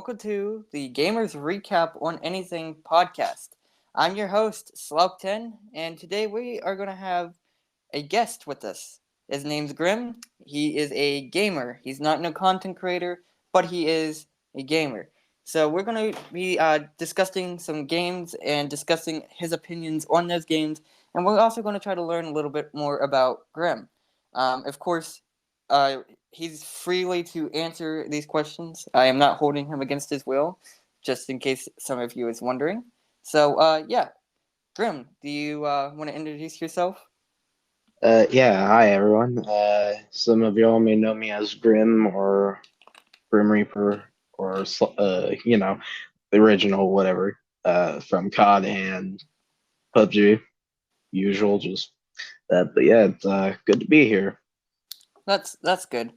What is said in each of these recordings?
welcome to the Gamers Recap on Anything podcast. I'm your host, Sloup10, and today we are going to have a guest with us. His name's Grim. He is a gamer. He's not a content creator, but he is a gamer. So we're going to be discussing some games and discussing his opinions on those games, and we're also going to try to learn a little bit more about Grim. Of course, he's freely to answer these questions. I am not holding him against his will, just in case some of you is wondering. So, Grim, do you want to introduce yourself? Yeah, hi everyone. Some of y'all may know me as Grim or Grim Reaper or the original whatever from COD and PUBG. Usual, just that. But yeah, it's good to be here. That's good.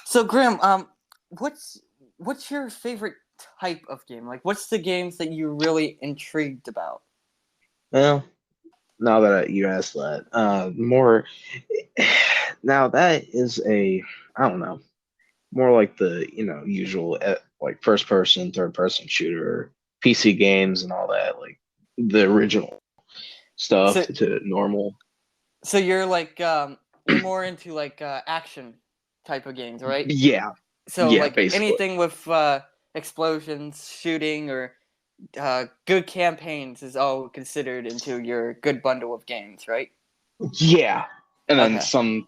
So, Grim, what's your favorite type of game? Like, what's the games that you're really intrigued about? Well, now that you asked that, more now that is I don't know, more like the usual like first person, third person shooter, PC games and all that, like the original stuff So, to normal. so you're like you're more into like action type of games, right? Yeah, So, yeah, like basically. anything with explosions, shooting, or good campaigns is all considered into your good bundle of games, right? Yeah, and then Okay. some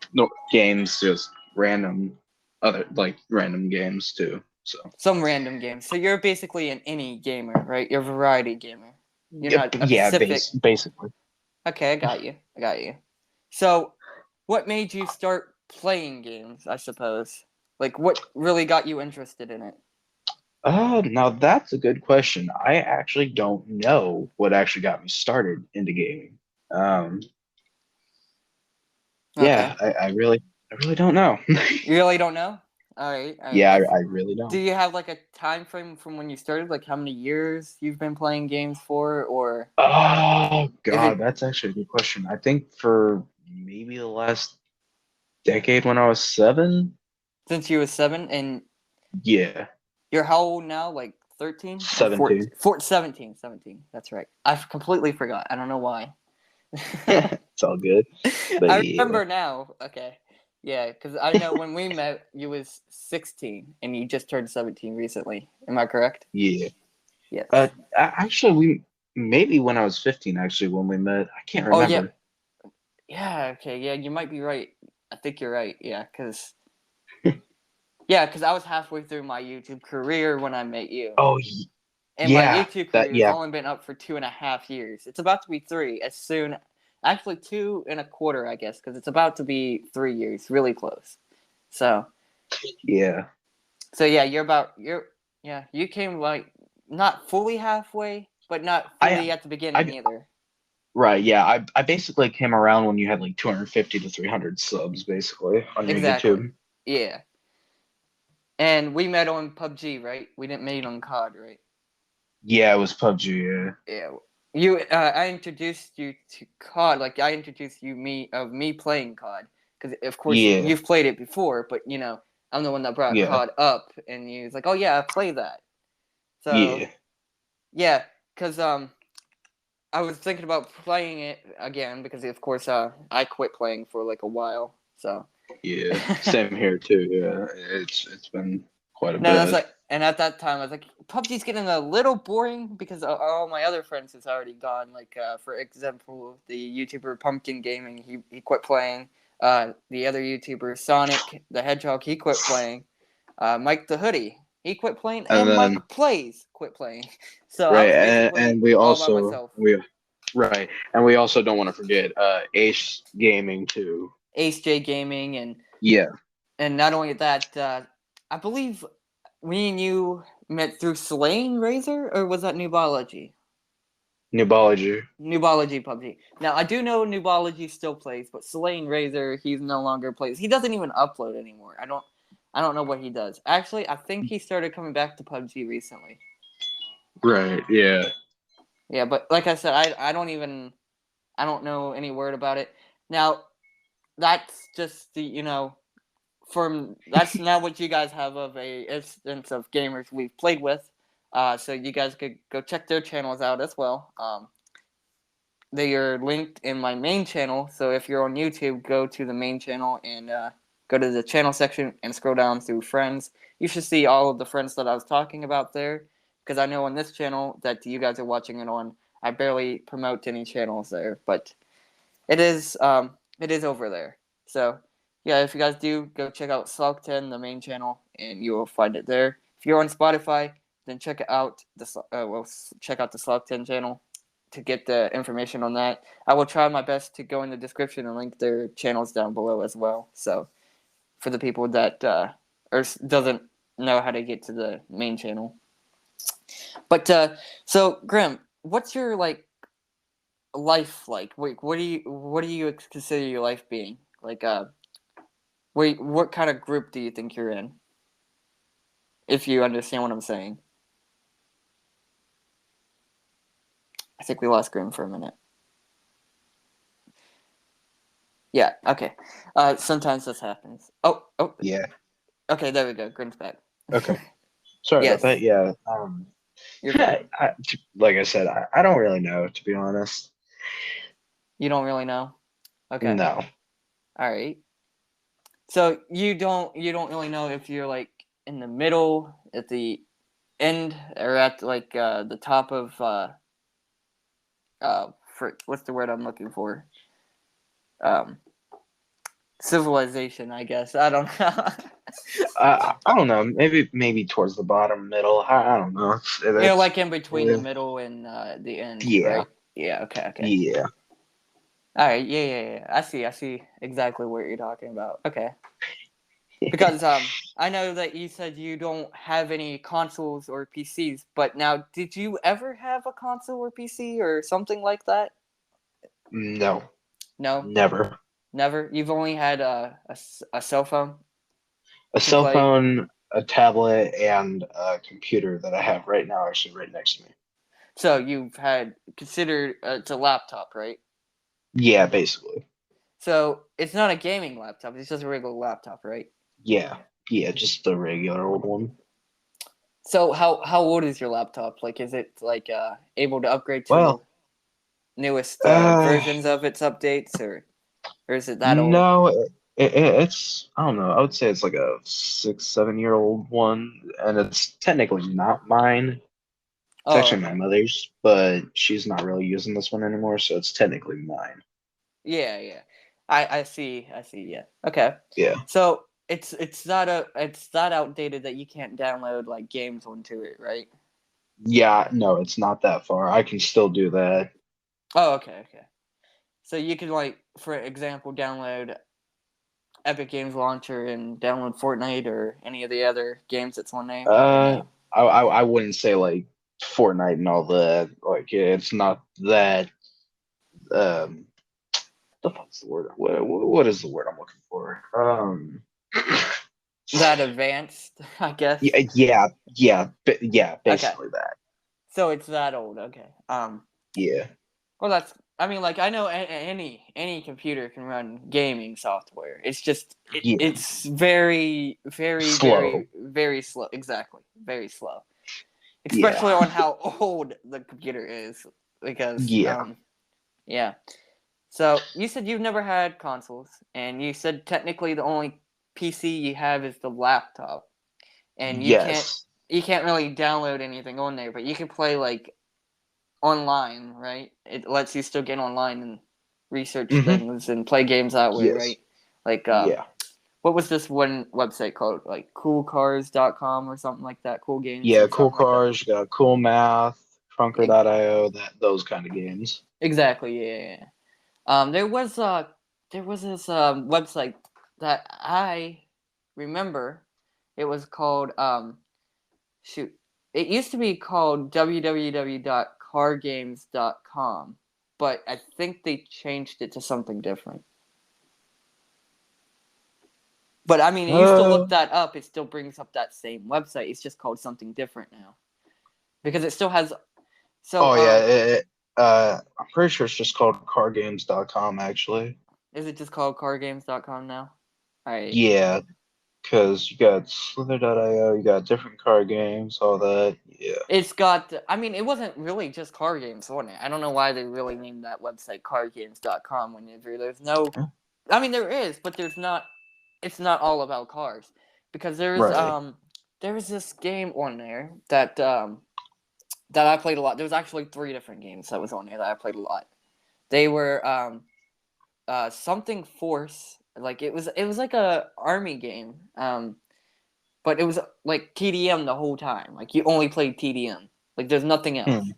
games just random other like random games too. So Some random games. So you're basically an any gamer, right? You're a variety gamer. You're yep, not a yeah, specific. basically. Okay, I got you. I got you. So, what made you start playing games, I suppose? Like, what really got you interested in it? Now that's a good question. I actually don't know what actually got me started into gaming. Um, Okay. yeah, I really don't know. You really don't know? All right. All right. Yeah, I really Do don't. you have like a time frame from when you started, like how many years you've been playing games for, or Oh is God, it that's actually a good question. I think for maybe the last decade when I was 7. since you were 7 and Yeah, you're how old now? Like 13 or 14? 17. 17. 17. That's right. I completely forgot. I don't know why. It's all good. But I yeah, remember now. Okay. Yeah, because I know when we met, you was 16 and you just turned 17 recently. Am I correct? yeah. Yes. Actually, we maybe when I was 15. Actually, when we met, I can't Oh, yeah. remember. Yeah, okay. Yeah, you might be right. I think you're right. Yeah, because I was halfway through my YouTube career when I met you. Oh, And my yeah. YouTube That career has yeah, only been up for 2.5 years. It's about to be 3 as soon, actually 2.25, I guess, because it's about to be 3 years, really close. So, yeah. so yeah, you came like not fully halfway, but not I fully at the beginning I either. right. Yeah, I basically came around when you had like 250 to 300 subs, basically on your Exactly. YouTube. Yeah. And we met on PUBG, right? We didn't meet on COD, right? Yeah, it was PUBG. Yeah. Yeah. I introduced you to COD. Like I introduced me playing COD because of course Yeah. you've played it before, but I'm the one that brought Yeah. COD up, and he was like, "Oh yeah, I play that." So Yeah. yeah, because I was thinking about playing it again because of course I quit playing for like a while. So Yeah. Same here too. Yeah. It's been quite a no, that's bit. like, and at that time I was like, PUBG's getting a little boring because all my other friends has already gone. Like, for example, the YouTuber Pumpkin Gaming, he quit playing. The other YouTuber Sonic the Hedgehog, he quit playing. Mike the Hoodie, he quit playing, And and Mike then Plays quit playing. So I right, was and basically we all by also myself. we right, and we also don't want to forget Ace Gaming too. Ace J Gaming, Yeah, and not only that, I believe me and you met through Slane Razor, or was that Nubology? Nubology. Nubology PUBG. Now I do know Nubology still plays, but Slane Razor he's no longer plays. He doesn't even upload anymore. I don't know what he does. Actually, I think he started coming back to PUBG recently. Right. Yeah. Yeah, but like I said, I don't know any word about it. Now that's just the that's not what you guys have of a instance of gamers we've played with. So you guys could go check their channels out as well. They are linked in my main channel. So if you're on YouTube, go to the main channel and go to the channel section and scroll down through friends. You should see all of the friends that I was talking about there. Because I know on this channel that you guys are watching it on, I barely promote any channels there, but it is over there. So yeah, if you guys do, go check out Slug10, the main channel, and you will find it there. If you're on Spotify, then check out check out the Slug10 channel to get the information on that. I will try my best to go in the description and link their channels down below as well. So for the people that or doesn't know how to get to the main channel. But so Grim, what's your life like? Wait, what do you consider your life being? What kind of group do you think you're in? If you understand what I'm saying. I think we lost Grim for a minute. Yeah, okay. Sometimes this happens. Oh. Yeah. Okay, there we go. Grim's back. Okay. Sorry Yes. about that. Yeah. You're fine. Like I said, I don't really know, to be honest. You don't really know? Okay. No. All right. So you don't really know if you're like in the middle, at the end, or at the top of what's the word I'm looking for? Civilization, I guess. I don't know. I don't know. Maybe towards the bottom, middle. I don't know. Like in between the middle and the end, Yeah. right? Yeah. Okay. Yeah. All right. Yeah. I see exactly what you're talking about. Okay. Because I know that you said you don't have any consoles or PCs, but now, did you ever have a console or PC or something like that? No. No, Never. never. You've only had a cell phone. A cell play? phone, a tablet, and a computer that I have right now, actually right next to me. So you've had considered it's a laptop, right? Yeah, basically. So it's not a gaming laptop; it's just a regular laptop, right? Yeah. Yeah, just the regular old one. So how old is your laptop? Like, is it able to upgrade to Well, the newest uh, versions of its updates, or is it that old? no, it's, I don't know. I would say it's like a 6, 7 year old one, and it's technically not mine. It's Oh, actually my okay. mother's, but she's not really using this one anymore, so it's technically mine. Yeah. I see. Yeah. Okay. Yeah. So it's that outdated that you can't download like games onto it, right? Yeah, no, it's not that far. I can still do that. Oh, okay. So you could for example, download Epic Games Launcher and download Fortnite or any of the other games that's on there. Uh, I wouldn't say like Fortnite and all that. Like, it's not that. Um, the fuck's the word? What is the word I'm looking for? That advanced, I guess. Yeah, Okay. basically that. So it's that old. Okay. Yeah. Well, that's. I mean, I know any computer can run gaming software. It's just Yeah. it's very Slow. very slow. Exactly, very slow. Yeah. Especially on how old the computer is, because Yeah. yeah. So you said you've never had consoles, and you said technically the only PC you have is the laptop, and Yes. you can't really download anything on there, but you can play online, right? It lets you still get online and research Hmm. things and play games that way, Yes. right? Like Yeah. what was this one website called? Like coolcars.com or something like that, cool games Yeah. or Cool something like that. Cars. You got Cool Math, E- Trunker.io. Those kind of games. exactly, yeah. There was this website that I remember. It was called shoot. It used to be called www.cargames.com, but I think they changed it to something different. But I mean, you still Uh. look that up, it still brings up that same website. It's just called something different now because it still has. So, Oh yeah. I'm pretty sure it's just called CarGames.com actually. is it just called cargames.com now? All right. Yeah. Because you got Slither.io, you got different card games, all that. Yeah. It's got, I mean, it wasn't really just card games on it. I don't know why they really named that website cardgames.com whenever there's no, I mean, there is, but it's not all about cards. Because Right. there was this game on there that I played a lot. There was actually 3 different games that was on there that I played a lot. They were, something Force, like it was like a army game, but it was like TDM the whole time. Like you only played TDM. Like there's nothing else. Hmm.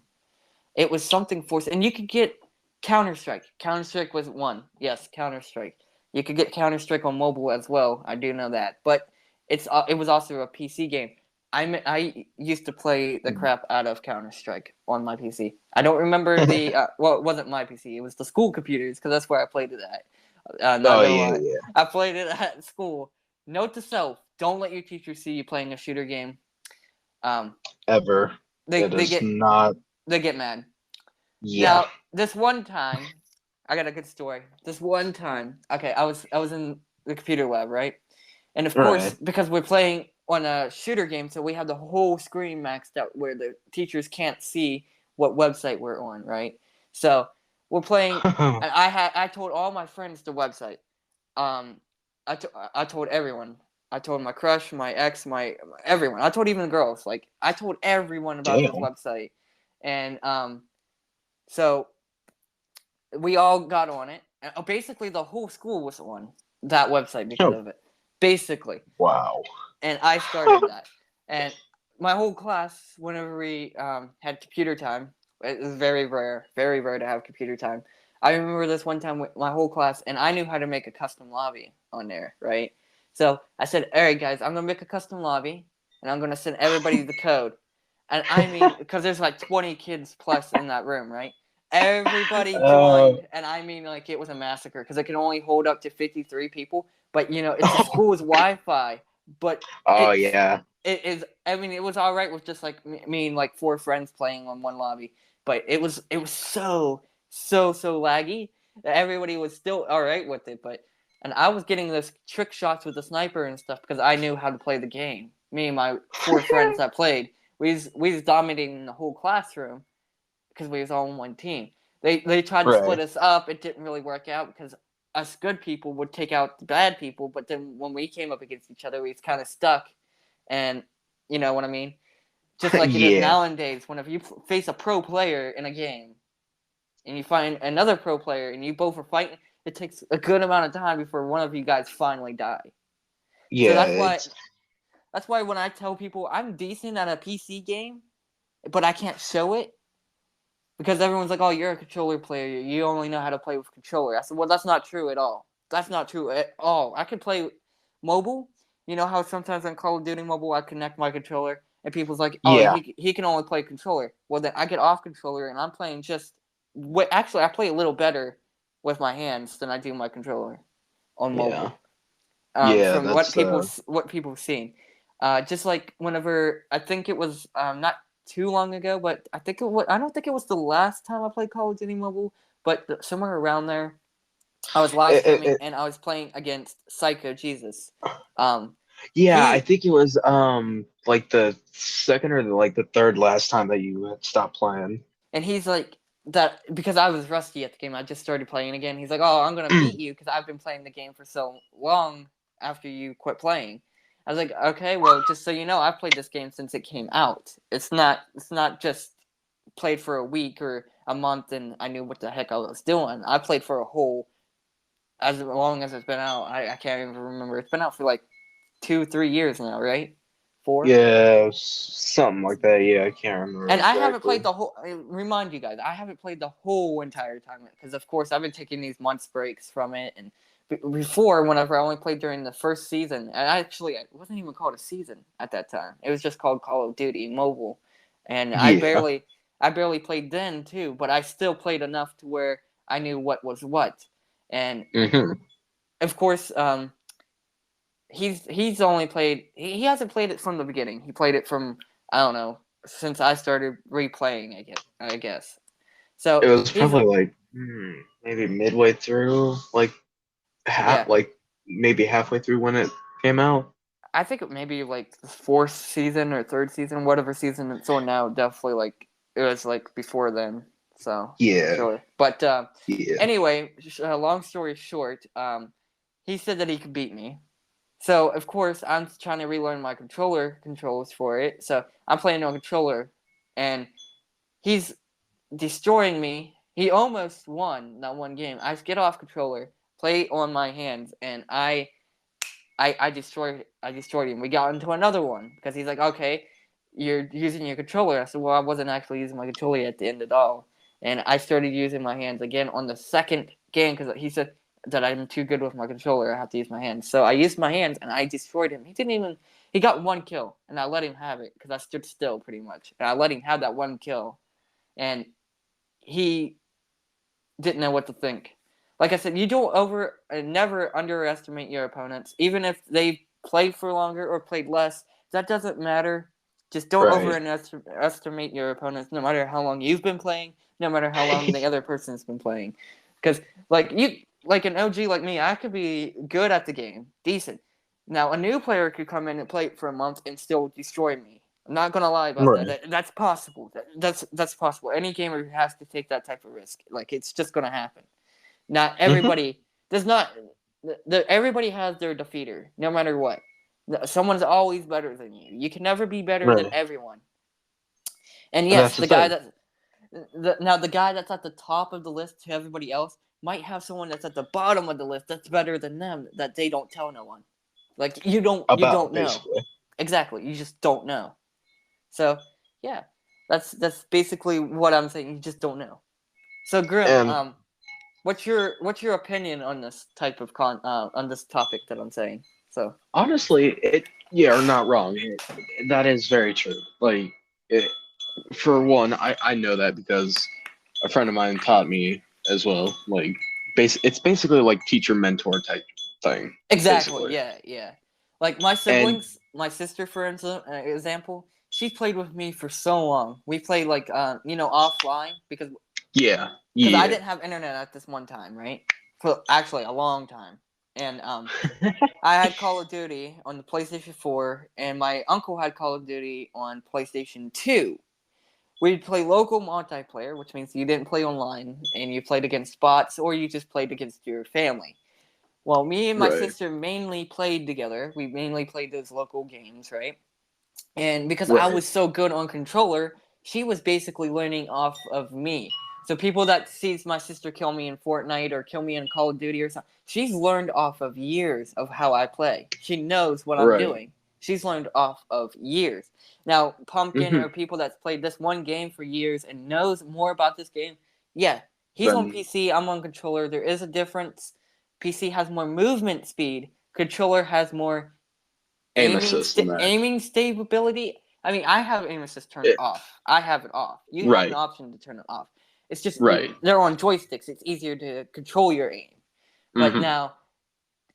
It was something Force, and you could get Counter Strike. Counter Strike was one. Yes, Counter Strike. You could get Counter Strike on mobile as well. I do know that, but it was also a PC game. I used to play the crap out of Counter Strike on my PC. I don't remember the well, it wasn't my PC. It was the school computers because that's where I played it at. Not Oh gonna yeah, lie, yeah. I played it at school. Note to self: don't let your teacher see you playing a shooter game. Um, Ever. they It they is get not. they get mad. Yeah. Now, this one time, I got a good story. This one time, okay, I was in the computer lab, right? And of course, Right. because we're playing on a shooter game, so we have the whole screen maxed out where the teachers can't see what website we're on, right? So we're playing, and I told all my friends the website. Um, I told everyone. I told my crush, my ex, my everyone. I told even girls. Like I told everyone about this Damn. website, and so we all got on it. And basically, the whole school was on that website because Oh, of it. Basically, wow. and I started that. And my whole class, whenever we had computer time, it was very rare to have computer time. I remember this one time with my whole class, and I knew how to make a custom lobby on there, right? So I said, "All right, guys, I'm gonna make a custom lobby, and I'm gonna send everybody the code." And I mean, because there's like 20 kids plus in that room, right? Everybody Uh, joined, and I mean, like it was a massacre because it can only hold up to 53 people. But you know, it's a school's Wi-Fi, but oh it's yeah. it is. I mean, it was all right with just like me and like 4 friends playing on one lobby, but it was so laggy that everybody was still all right with it. But and I was getting this trick shots with the sniper and stuff because I knew how to play the game. Me and my 4 friends that played, we was dominating the whole classroom because we was all on one team. They tried to split Right. us up. It didn't really work out because us good people would take out the bad people, but then when we came up against each other, we was kind of stuck. And you know what I mean? Just like it is Yeah. nowadays, whenever you face a pro player in a game and you find another pro player and you both are fighting, it takes a good amount of time before one of you guys finally die. So Yeah. It's that's why when I tell people I'm decent at a PC game, but I can't show it, because everyone's like, "Oh, you're a controller player. You only know how to play with controller." I said, "Well, that's not true at all. That's not true at all. I can play mobile. You know how sometimes on Call of Duty Mobile, I connect my controller, and people's like, "Oh, yeah. he can only play controller." Well, then I get off controller, and I'm playing just. Actually, I play a little better with my hands than I do my controller on Yeah. mobile. Yeah. From That's what people have seen, just like whenever I think it was not too long ago, but I don't think it was the last time I played Call of Duty Mobile, but somewhere around there, I was live it, streaming it, and I was playing against Psycho Jesus. Um, yeah, I he think it was like the second or like the third last time that you had stopped playing. and he's like that because I was rusty at the game. I just started playing again. He's like, "Oh, I'm gonna beat you because I've been playing the game for so long after you quit playing." I was like, "Okay, well, just so you know, I've played this game since it came out. It's not just played for a week or a month and I knew what the heck I was doing. I played for a whole as long as it's been out. I can't even remember. It's been out for like 2 3 years now, right? 4. Yeah, something like that. Yeah, I can't remember And I haven't exactly. played the whole. I remind you guys, I haven't played the whole entire time because, of course, I've been taking these months breaks from it. And before, whenever I only played during the first season, and actually, it wasn't even called a season at that time. It was just called Call of Duty Mobile, and Yeah. I barely played then too. But I still played enough to where I knew what was what. And Hmm. of course, he's only played. He hasn't played it from the beginning. He played it from, I don't know, since I started replaying it. I guess. It So was he's probably like maybe midway through, like yeah. maybe halfway through when it came out. I think it maybe like the fourth season or third season, whatever season it's on now. Definitely like it was like before then. So Yeah, sure, but yeah. anyway, long story short, he said that he could beat me. So of course I'm trying to relearn my controller controls for it. So I'm playing on controller, and he's destroying me. He almost won that one game. I get off controller, play on my hands, and I destroyed him. We got into another one because he's like, okay, you're using your controller. I said, well, I wasn't actually using my controller at the end at all, and I started using my hands again on the second game because he said that I'm too good with my controller. I have to use my hands. So I used my hands and I destroyed him. He didn't even. He got one kill, and I let him have it because I stood still pretty much, and I let him have that one kill, and he didn't know what to think. Like I said, you don't never underestimate your opponents, even if they played for longer or played less. That doesn't matter. Just don't Right. overestimate your opponents, no matter how long you've been playing, no matter how long the other person's been playing. Because like an OG like me, I could be good at the game, decent. Now a new player could come in and play it for a month and still destroy me. I'm not gonna lie about Right. that. That's possible. That's possible. Any gamer has to take that type of risk. Like it's just gonna happen. Not Hmm. everybody does not. Everybody has their defeater, no matter what. Someone's always better than you. You can never be better than Right. everyone. And And yes, that's the thing. the guy that's at the top of the list to everybody else might have someone that's at the bottom of the list that's better than them that they don't tell no one. Like you About don't know basically. exactly. You just don't know. So yeah, that's basically what I'm saying. You just don't know. So Grim, And what's your opinion on this type of on this topic that I'm saying? So honestly, you're not wrong. That is very true. Like, it, for one, I know that because a friend of mine taught me as well. Like, it's basically like teacher mentor type thing, exactly, basically. yeah. Like my And siblings, my sister for example, she played with me for so long. We played like offline yeah, because I yeah, didn't have internet at this one time, right? For actually a long time, and I had Call of Duty on the PlayStation 4, and my uncle had Call of Duty on PlayStation 2. We'd play local multiplayer, which means you didn't play online and you played against bots or you just played against your family. Well, me and my right, sister mainly played together. We mainly played those local games, right? And because I right, was so good on controller, she was basically learning off of me. So people that sees my sister kill me in Fortnite or kill me in Call of Duty or something, she's learned off of years of how I play. She knows what I'm right. doing. She's learned off of years. Now, Pumpkin Hmm. or people that's played this one game for years and knows more about this game, yeah, he's on Then PC, I'm on controller. There is a difference. PC has more movement speed. Controller has more aim assist and that. aiming stability. I mean, I have aim assist turned It, off. I have it off. You have an right, option to turn it off. It's just right. they're on joysticks. It's easier to control your aim. But Hmm. now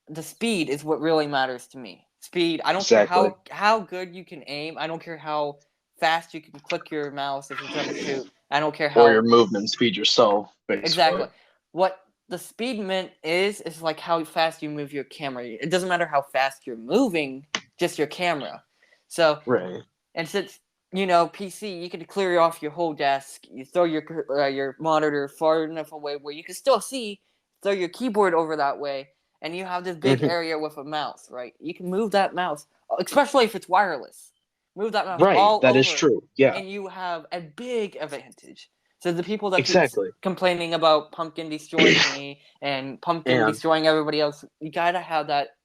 the speed is what really matters to me. Speed. I don't care Exactly. how good you can aim. I don't care how fast you can click your mouse if you're trying to shoot. I don't care Or your how movement speed yourself, basically. exactly. What the speed meant is like how fast you move your camera. It doesn't matter how fast you're moving, just your camera. So, Right. and since PC, you can clear off your whole desk. You throw your monitor far enough away where you can still see. Throw your keyboard over that way, and you have this big Hmm. area with a mouse. Right? You can move that mouse, especially if it's wireless. Move that mouse Right. all That is over, true. Yeah. and you have a big advantage. So the people that keeps Exactly. complaining about Pumpkin destroying me and Pumpkin And destroying everybody else, you gotta have that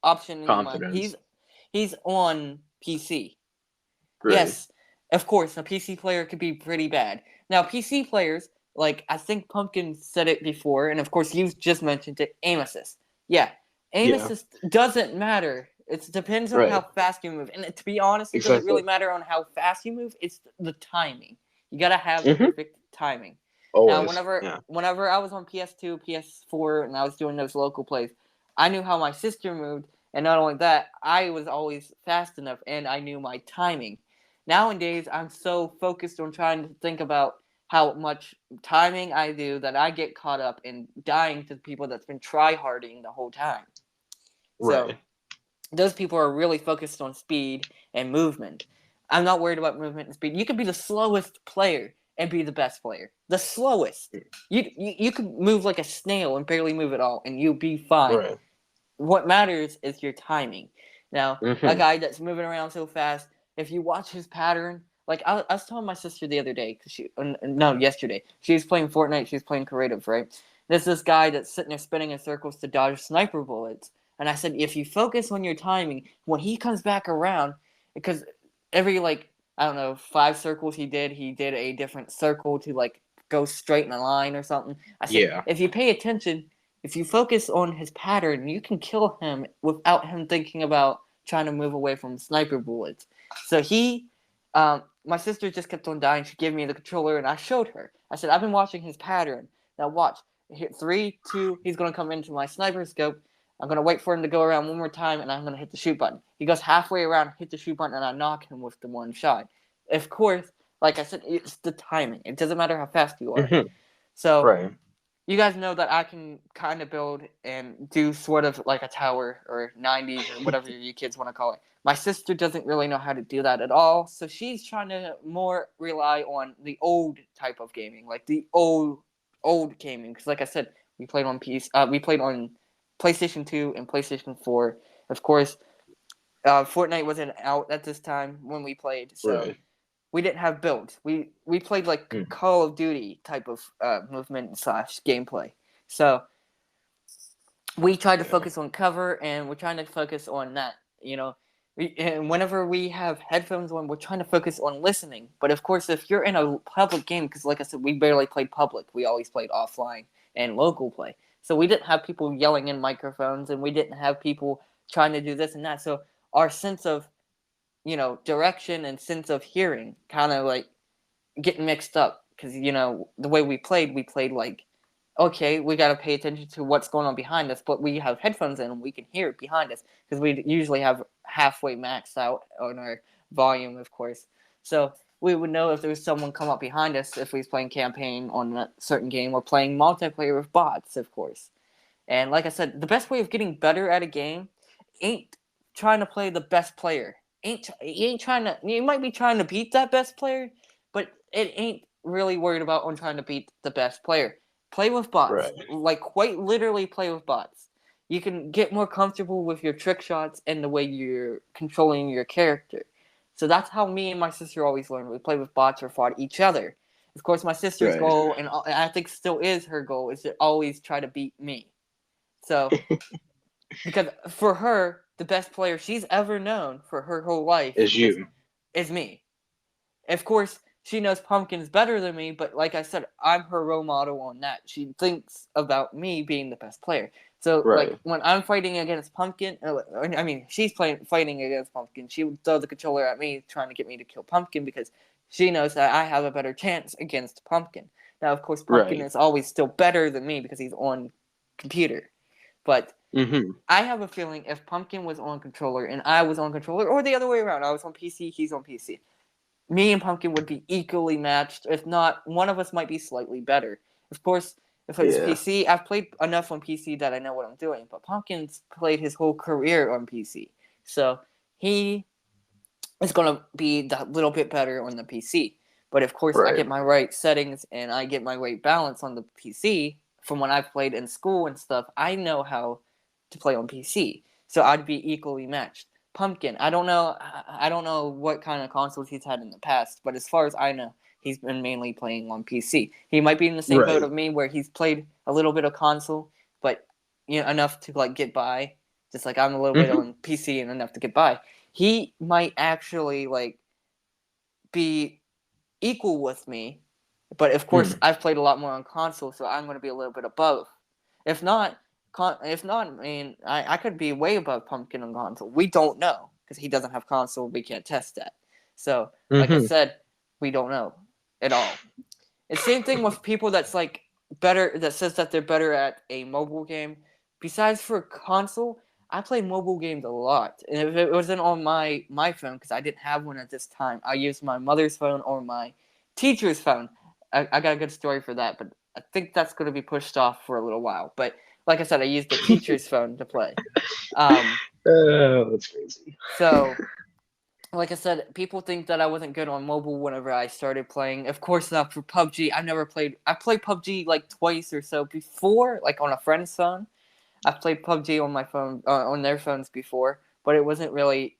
option in your mind. confidence. He's on PC. Right. Yes, of course, a PC player could be pretty bad. Now, PC players, like I think Pumpkin said it before, and of course you've just mentioned it, aim assist. Yeah, aim Yeah. assist doesn't matter. It depends on how Right. fast you move. And to be honest, it doesn't Exactly. really matter on how fast you move. It's the timing. You gotta have the Hmm. perfect timing. Now, Always. whenever Yeah. whenever I was on PS2, PS4, and I was doing those local plays, I knew how my sister moved, and not only that, I was always fast enough, and I knew my timing. Nowadays, I'm so focused on trying to think about how much timing I do that I get caught up in dying to people that's been try harding the whole time. So Right. those people are really focused on speed and movement. I'm not worried about movement and speed. You could be the slowest player and be the best player. The slowest. You could move like a snail and barely move at all, and you'll be fine. Right. What matters is your timing. Now, a Mm-hmm. guy that's moving around so fast, if you watch his pattern, like I was telling my sister the other day, yesterday, she was playing Fortnite, she was playing creative, right? There's this guy that's sitting there spinning in circles to dodge sniper bullets. And I said, if you focus on your timing, when he comes back around, because every I don't know 5 circles he did a different circle to like go straight in a line or something. I said, Yeah. if you pay attention, if you focus on his pattern, you can kill him without him thinking about trying to move away from sniper bullets. So my sister just kept on dying. She gave me the controller, and I showed her. I said, I've been watching his pattern. Now watch. Hit 3, 2. He's gonna come into my sniper scope. I'm gonna wait for him to go around one more time, and I'm gonna hit the shoot button. He goes halfway around, hit the shoot button, and I knock him with the one shot. Of course, like I said, it's the timing. It doesn't matter how fast you are. Mm-hmm. So Right. you guys know that I can kind of build and do sort of like a tower or 90s or whatever you kids want to call it. My sister doesn't really know how to do that at all, so she's trying to more rely on the old type of gaming, like the old gaming. Because, like I said, we played on we played on PlayStation 2 and PlayStation 4. Of course, Fortnite wasn't out at this time when we played, so Right. we didn't have builds. We played like Mm. Call of Duty type of movement / gameplay. So we tried to Yeah. focus on cover, and we're trying to focus on that. And whenever we have headphones on, we're trying to focus on listening. But of course, if you're in a public game, because like I said, we barely played public. We always played offline and local play. So we didn't have people yelling in microphones, and we didn't have people trying to do this and that. So our sense of direction and sense of hearing kind of like getting mixed up because the way we played like, okay, we got to pay attention to what's going on behind us, but we have headphones in and we can hear it behind us because we usually have halfway maxed out on our volume, of course. So we would know if there was someone come up behind us if we was playing campaign on a certain game or playing multiplayer with bots, of course. And like I said, the best way of getting better at a game ain't trying to play the best player. You ain't trying to. You might be trying to beat that best player, but it ain't really worried about on trying to beat the best player. Play with bots, Right. like quite literally play with bots. You can get more comfortable with your trick shots and the way you're controlling your character. So that's how me and my sister always learned. We played with bots or fought each other. Of course, my sister's Right. goal, and I think still is her goal, is to always try to beat me. So, because for her, the best player she's ever known for her whole life Is you. is me. Of course, she knows Pumpkin's better than me, but like I said, I'm her role model on that. She thinks about me being the best player. So, like, Right. when I'm fighting against Pumpkin, she's fighting against Pumpkin, she would throw the controller at me, trying to get me to kill Pumpkin because she knows that I have a better chance against Pumpkin. Now, of course, Pumpkin Right. is always still better than me because he's on computer. But Mm-hmm. I have a feeling if Pumpkin was on controller and I was on controller, or the other way around, I was on PC, he's on PC, me and Pumpkin would be equally matched. If not, one of us might be slightly better. Of course, if it's Yeah. PC, I've played enough on PC that I know what I'm doing. But Pumpkin's played his whole career on PC, so he is going to be that little bit better on the PC. But of course, I Right. get my right settings and I get my right balance on the PC from when I've played in school and stuff. I know how to play on PC, so I'd be equally matched. Pumpkin, I don't know. I don't know what kind of consoles he's had in the past, but as far as I know, he's been mainly playing on PC. He might be in the same boat Right. of me, where he's played a little bit of console, but enough to like get by. Just like I'm a little bit Mm-hmm. on PC and enough to get by. He might actually like be equal with me, but of course I've played a lot more on console, so I'm going to be a little bit above. If not, I mean, I could be way above Pumpkin on console. We don't know because he doesn't have console. We can't test that. So, like I Mm-hmm. said, we don't know at all. It's the same thing with people that's like better, that says that they're better at a mobile game. Besides for console, I play mobile games a lot, and if it wasn't on my phone because I didn't have one at this time, I used my mother's phone or my teacher's phone. I got a good story for that, but I think that's going to be pushed off for a little while. But like I said, I used the teacher's phone to play. Oh, that's crazy. So, like I said, people think that I wasn't good on mobile whenever I started playing. Of course not for PUBG. I played PUBG like twice or so before, like on a friend's phone. I've played PUBG on my phone, on their phones before, but it wasn't really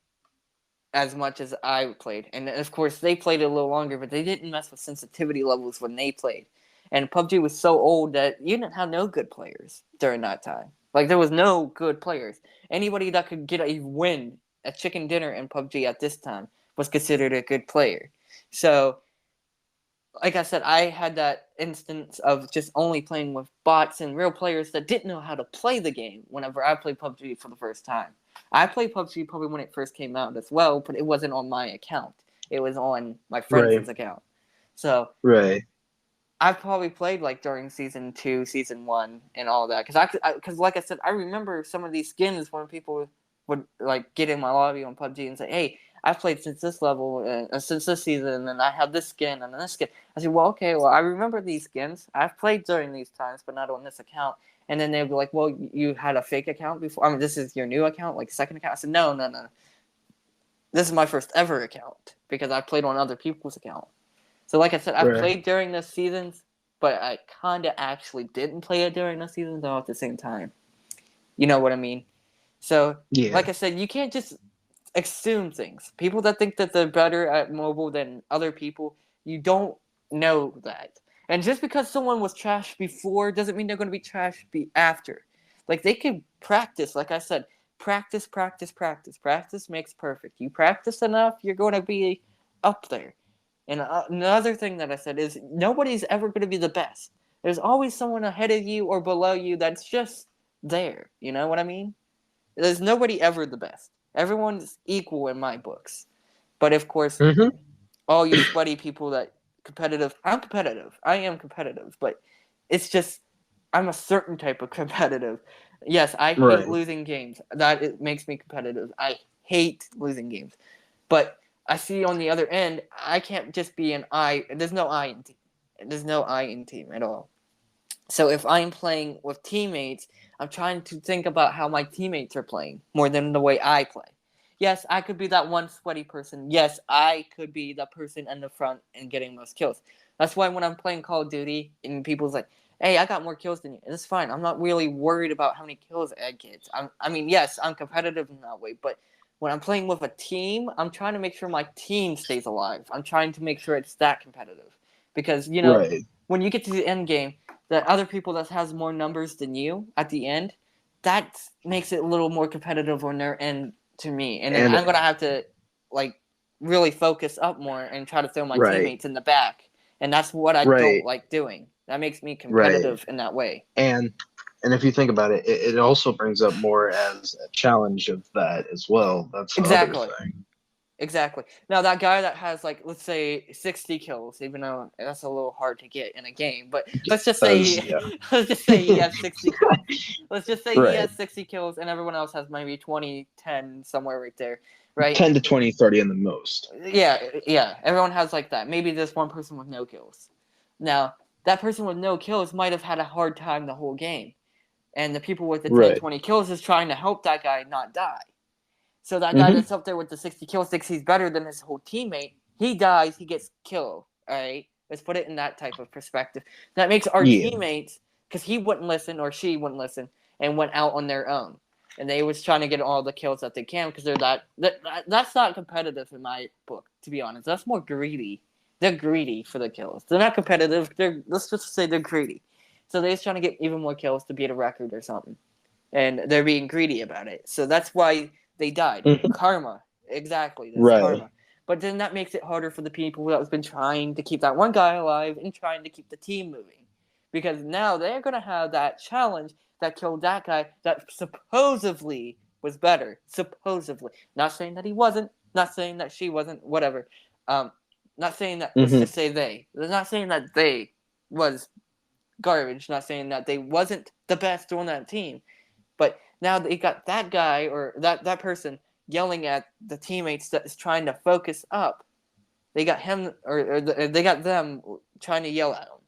as much as I played. And of course, they played it a little longer, but they didn't mess with sensitivity levels when they played. And PUBG was so old that you didn't have no good players during that time. Like, there was no good players. Anybody that could get a win, a chicken dinner in PUBG at this time, was considered a good player. So, like I said, I had that instance of just only playing with bots and real players that didn't know how to play the game whenever I played PUBG for the first time. I played PUBG probably when it first came out as well, but it wasn't on my account. It was on my Right, friend's account. So right. I've probably played like during season 2, season 1, and all that. Because like I said, I remember some of these skins when people would like get in my lobby on PUBG and say, "Hey, I've played since this level, since this season, and I have this skin and this skin." I said, "Well, okay, well, I remember these skins. I've played during these times, but not on this account." And then they'd be like, "Well, you had a fake account before. I mean, this is your new account, like second account." I said, "No, no, no. This is my first ever account because I played on other people's account." So, like I said, I've Right. played during the seasons, but I kind of actually didn't play it during the seasons all at the same time. You know what I mean? So, Yeah. like I said, you can't just assume things. People that think that they're better at mobile than other people, you don't know that. And just because someone was trash before doesn't mean they're going to be trash after. Like, they can practice, like I said, practice, practice, practice. Practice makes perfect. You practice enough, you're going to be up there. And another thing that I said is nobody's ever going to be the best. There's always someone ahead of you or below you that's just there. You know what I mean? There's nobody ever the best. Everyone's equal in my books. But of course, Hmm. all you sweaty people that competitive, I'm competitive. I am competitive, but it's just I'm a certain type of competitive. Yes, I hate Right. losing games. That it makes me competitive. I hate losing games. But I see on the other end, I can't just be an I. There's no I in team. There's no I in team at all. So if I'm playing with teammates, I'm trying to think about how my teammates are playing more than the way I play. Yes, I could be that one sweaty person. Yes, I could be the person in the front and getting most kills. That's why when I'm playing Call of Duty and people's like, "Hey, I got more kills than you," it's fine. I'm not really worried about how many kills I get. I mean, yes, I'm competitive in that way, but when I'm playing with a team, I'm trying to make sure my team stays alive. I'm trying to make sure it's that competitive because Right. when you get to the end game, the other people that has more numbers than you at the end, that makes it a little more competitive on their end to me. And then And I'm gonna have to like really focus up more and try to throw my right. teammates in the back. And that's what I don't Right. like doing. That makes me Right. competitive in that way. And and if you think about it, it also brings up more as a challenge of that as well. That's the other Exactly. thing. Exactly. Now that guy that has like let's say 60 kills, even though that's a little hard to get in a game, but let's just Does say yeah. let's just say he has 60 kills. Let's just say he Right. has 60 kills and everyone else has maybe 20, 10 somewhere right there, right? 10 to 20, 30 in the most. Yeah, yeah. Everyone has like that. Maybe there's one person with no kills. Now, that person with no kills might have had a hard time the whole game. And the people with the 10, Right. 20 kills is trying to help that guy not die. So that guy Hmm. that's up there with the 60 kills thinks he's better than his whole teammate. He dies, he gets killed. All right, let's put it in that type of perspective. That makes our Yeah. teammates, because he wouldn't listen or she wouldn't listen, and went out on their own, and they was trying to get all the kills that they can because they're that's not competitive in my book. To be honest, that's more greedy. They're greedy for the kills. They're not competitive. Let's just say they're greedy. So they're just trying to get even more kills to beat a record or something, and they're being greedy about it. So that's why they died. Hmm. Karma. Exactly. That's Right. karma. But then that makes it harder for the people that have been trying to keep that one guy alive and trying to keep the team moving. Because now they're going to have that challenge that killed that guy that supposedly was better. Supposedly. Not saying that he wasn't. Not saying that she wasn't. Whatever. Um, not saying that. Let's Hmm. just say they. They're not saying that they was garbage. Not saying that they wasn't the best on that team. But now they got that guy or that person yelling at the teammates that is trying to focus up. They got him or they got them trying to yell at him.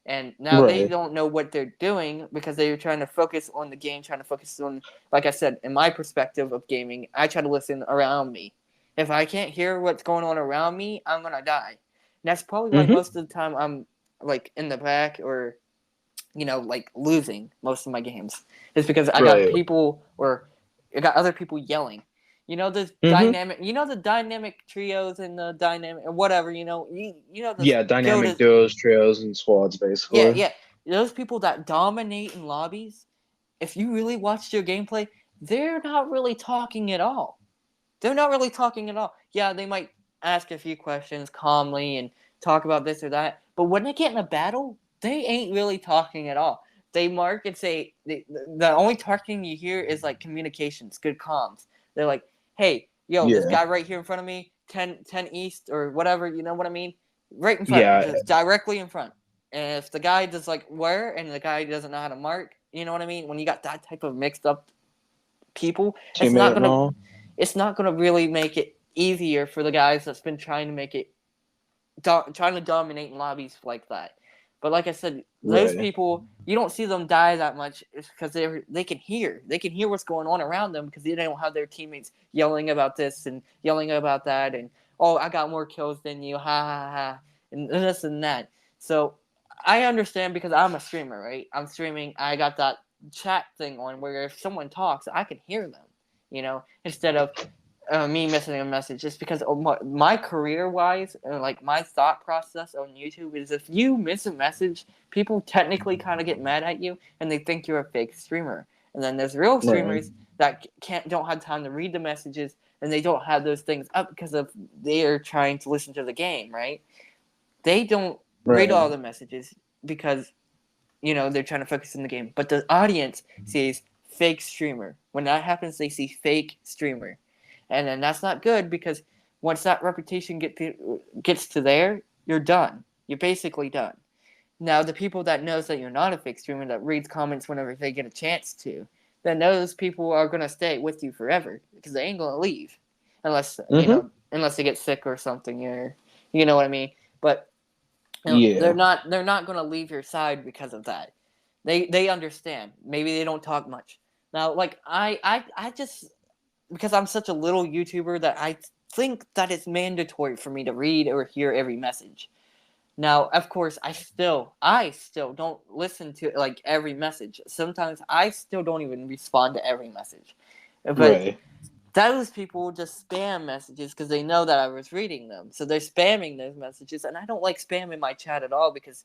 And now they don't know what they're doing because they're trying to focus on the game, trying to focus on, like I said, in my perspective of gaming, I try to listen around me. If I can't hear what's going on around me, I'm going to die. And that's probably why most of the time I'm like in the back or, like losing most of my games. It's because I got people or I got other people yelling. The dynamic trios and the dynamic whatever. The dynamic duos, trios, and squads, basically. Yeah. Those people that dominate in lobbies, if you really watched their gameplay, they're not really talking at all. They're not really talking at all. Yeah, they might ask a few questions calmly and talk about this or that, but when they get in a battle, they ain't really talking at all. They mark and say the only talking you hear is like communications, good comms. They're like, hey, this guy right here in front of me, 10 east or whatever, you know what I mean? Right in front, just directly in front. And if the guy does like where and the guy doesn't know how to mark, you know what I mean? When you got that type of mixed up people, it's not gonna really make it easier for the guys that's been trying to make it trying to dominate in lobbies like that. But like I said, those people, you don't see them die that much because they can hear what's going on around them because they don't have their teammates yelling about this and yelling about that and I got more kills than you, ha ha ha, and this and that. So I understand because I'm a streamer, right? I'm streaming. I got that chat thing on where if someone talks, I can hear them, instead of me missing a message. Just because my career-wise, like my thought process on YouTube is if you miss a message, people technically kind of get mad at you and they think you're a fake streamer. And then there's real streamers that don't have time to read the messages and they don't have those things up because they're trying to listen to the game, right? They don't read all the messages because they're trying to focus on the game. But the audience sees fake streamer. When that happens, they see fake streamer. And then that's not good because once that reputation gets to there, you're done. You're basically done. Now, the people that knows that you're not a fake streamer, that reads comments whenever they get a chance to, then those people are going to stay with you forever because they ain't going to leave unless, unless they get sick or something, or you know what I mean? But they're not going to leave your side because of that. They understand. Maybe they don't talk much. Now, like I just, because I'm such a little YouTuber that I think that it's mandatory for me to read or hear every message. Now, of course, I still don't listen to like every message. Sometimes I still don't even respond to every message. But those people just spam messages because they know that I was reading them. So they're spamming those messages, and I don't like spam in my chat at all because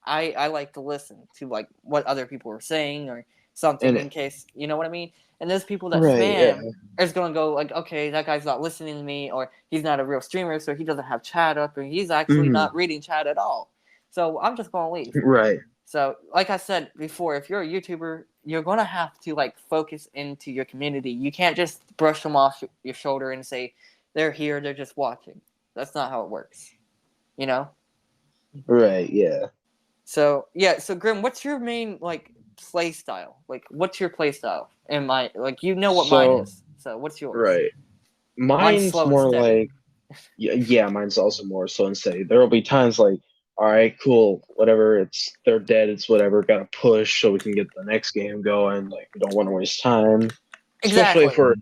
I like to listen to like what other people are saying or something in case, you know what I mean? And those people that spam is going to go like, okay, that guy's not listening to me, or he's not a real streamer, so he doesn't have chat up, or he's actually not reading chat at all. So I'm just going to leave. Right. So like I said before, if you're a YouTuber, you're going to have to like focus into your community. You can't just brush them off your shoulder and say, they're here, they're just watching. That's not how it works. You know? Right, yeah. So Grim, what's your main like play style? Like, what's your play style? And what mine is. So what's yours? Right. Mine's more like, mine's also more slow and steady. There will be times like, all right, cool, whatever, they're dead, it's whatever, gotta push so we can get the next game going. Like, we don't want to waste time. Exactly. Especially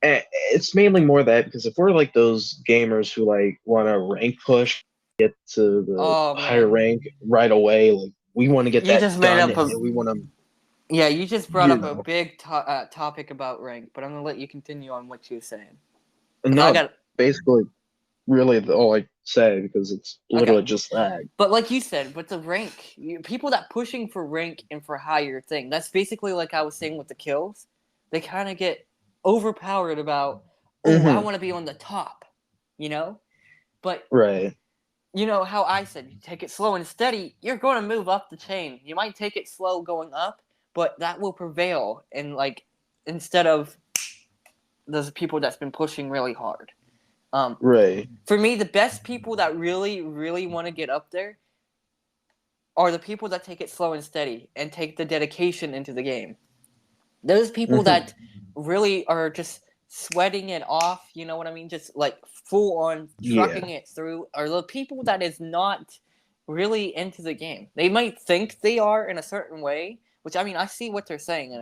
it's mainly more that because if we're like those gamers who like want to rank push, get to the higher rank right away, like we want to get that done, and we want to. Yeah, you just brought up a big topic about rank, but I'm gonna let you continue on what you were saying. No, basically, really all I say because it's literally just that. But like you said, with the rank, people that pushing for rank and for higher thing, that's basically like I was saying with the kills. They kind of get overpowered about, I want to be on the top, But you know how I said, you take it slow and steady, you're going to move up the chain. You might take it slow going up, but that will prevail. And like, instead of those people that's been pushing really hard. For me, the best people that really, really want to get up there are the people that take it slow and steady and take the dedication into the game. Those people that really are just sweating it off, you know what I mean? Just like full on trucking it through, are the people that is not really into the game. They might think they are in a certain way, which I mean, I see what they're saying in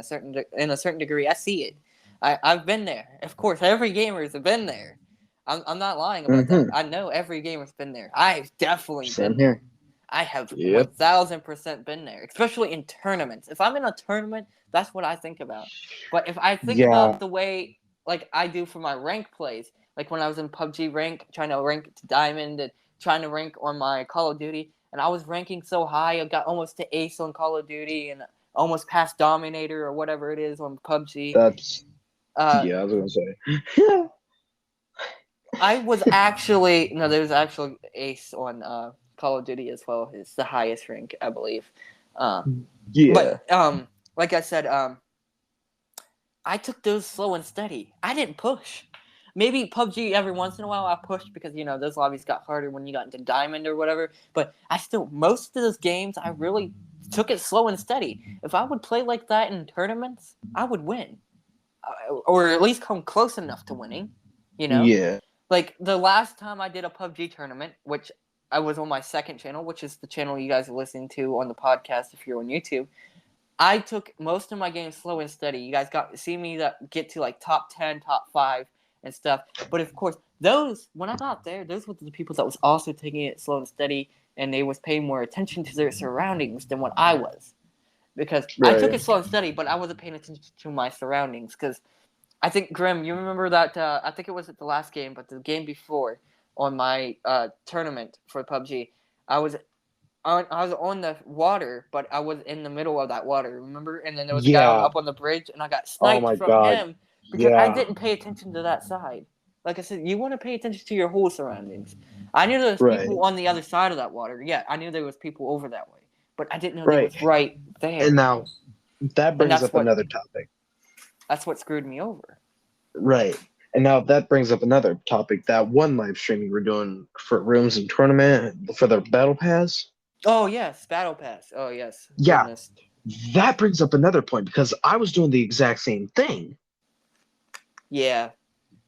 a certain degree. I see it. I've been there. Of course, every gamer's been there. I'm not lying about that. Mm-hmm. I know every gamer's been there. I've definitely Same been there. here. I have Yep. 1000% been there, especially in tournaments. If I'm in a tournament, that's what I think about. But if I think Yeah. about the way like I do for my rank plays, like when I was in PUBG rank, trying to rank to diamond and trying to rank on my Call of Duty, and I was ranking so high, I got almost to ace on Call of Duty and almost past Dominator or whatever it is on PUBG. That's Uh, yeah. I was gonna say. I was actually no, there was actually ace on Call of Duty as well. It's the highest rank, I believe. Uh, Yeah. but like I said, I took those slow and steady. I didn't push. Maybe PUBG every once in a while I pushed because those lobbies got harder when you got into diamond or whatever. But I still most of those games I really took it slow and steady. If I would play like that in tournaments, I would win, or at least come close enough to winning. You know. Yeah. Like the last time I did a PUBG tournament, which I was on my second channel, which is the channel you guys are listening to on the podcast if you're on YouTube. I took most of my games slow and steady. You guys got to see me get to like top 10, top 5 and stuff. But of course, when I got there, those were the people that was also taking it slow and steady, and they was paying more attention to their surroundings than what I was. Because I took it slow and steady, but I wasn't paying attention to my surroundings because I think Grim, you remember that? I think it was at the last game, but the game before on my tournament for PUBG, I was on the water, but I was in the middle of that water. Remember? And then there was a guy Yeah. up on the bridge, and I got Oh sniped my from God. him because I Yeah. didn't pay attention to that side. Like I said, you want to pay attention to your whole surroundings. I knew there was Right. people on the other side of that water. Yeah, I knew there was people over that way, but I didn't know they Right. was right there. And now that brings that's up what- another topic. That's what screwed me over. Right. And now that brings up another topic. That one live stream you were doing for rooms and tournament for the battle pass. Oh yes, Battle Pass. Oh yes. Yeah. Goodness. That brings up another point because I was doing the exact same thing. Yeah.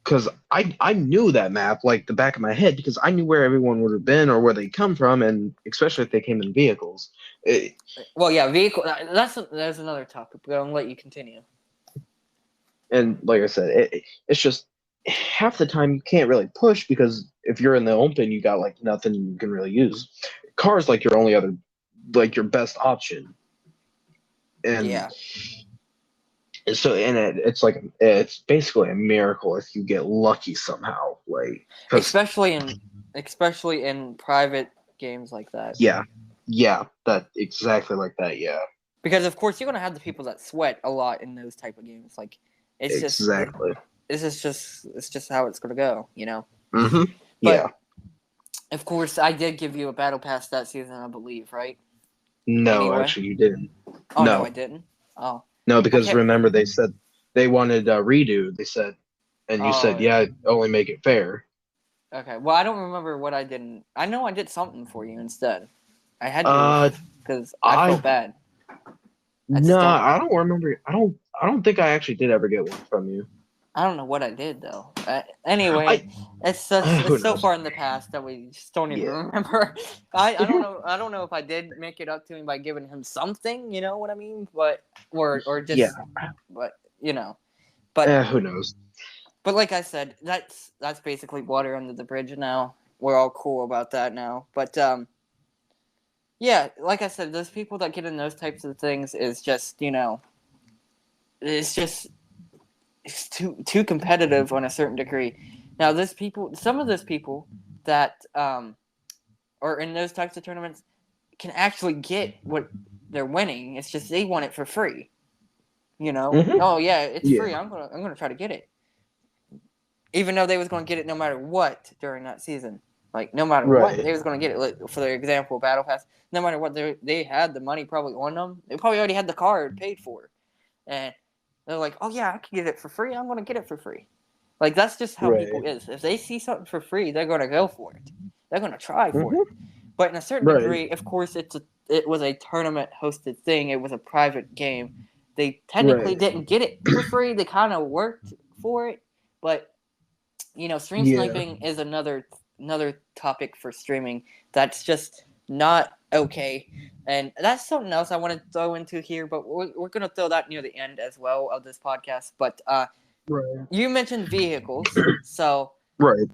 Because I knew that map like the back of my head because I knew where everyone would have been or where they come from, and especially if they came in vehicles. Well, yeah, vehicle. That's another topic, but I'm gonna let you continue. And like I said, it's just half the time you can't really push because if you're in the open, you got like nothing you can really use. Cars like your only other, like your best option. And Yeah. so it's basically a miracle if you get lucky somehow, like Especially in private games like that. yeah, that exactly like that, yeah. Because of course you're gonna have the people that sweat a lot in those type of games. Like it's Exactly. it's just how it's gonna go, Mm-hmm. But, Yeah. Of course, I did give you a battle pass that season, I believe, right? No, Anyway. actually, you didn't. Oh No. no, I didn't. Oh. No, because Okay. remember they said they wanted a redo. They said, and you said, yeah, only make it fair. Okay. Well, I don't remember what I didn't. I know I did something for you instead. I had to because I felt bad. No, I don't remember. I don't think I actually did ever get one from you. I don't know what I did though. Anyway, it's so far in the past that we just don't even remember. I don't know. I don't know if I did make it up to him by giving him something. You know what I mean? But or just but but who knows? But like I said, that's basically water under the bridge now. We're all cool about that now. But yeah, like I said, those people that get in those types of things is just it's too competitive on a certain degree. Now, some of those people that are in those types of tournaments can actually get what they're winning. It's just they want it for free. Mhm. Oh yeah, it's free. I'm gonna try to get it, even though they was gonna get it no matter what during that season. Like no matter what, they was gonna get it. Like, for their example, Battle Pass. No matter what, they had the money probably on them. They probably already had the card paid for, and they're like, "Oh yeah, I can get it for free. I'm gonna get it for free." Like that's just how people is. If they see something for free, they're gonna go for it. They're gonna try for it. But in a certain degree, of course, it was a tournament hosted thing. It was a private game. They technically didn't get it for free. They kind of worked for it, but stream sniping is another topic for streaming. That's just not okay. And that's something else I want to throw into here, but we're going to throw that near the end as well of this podcast. But Right. you mentioned vehicles. So Right.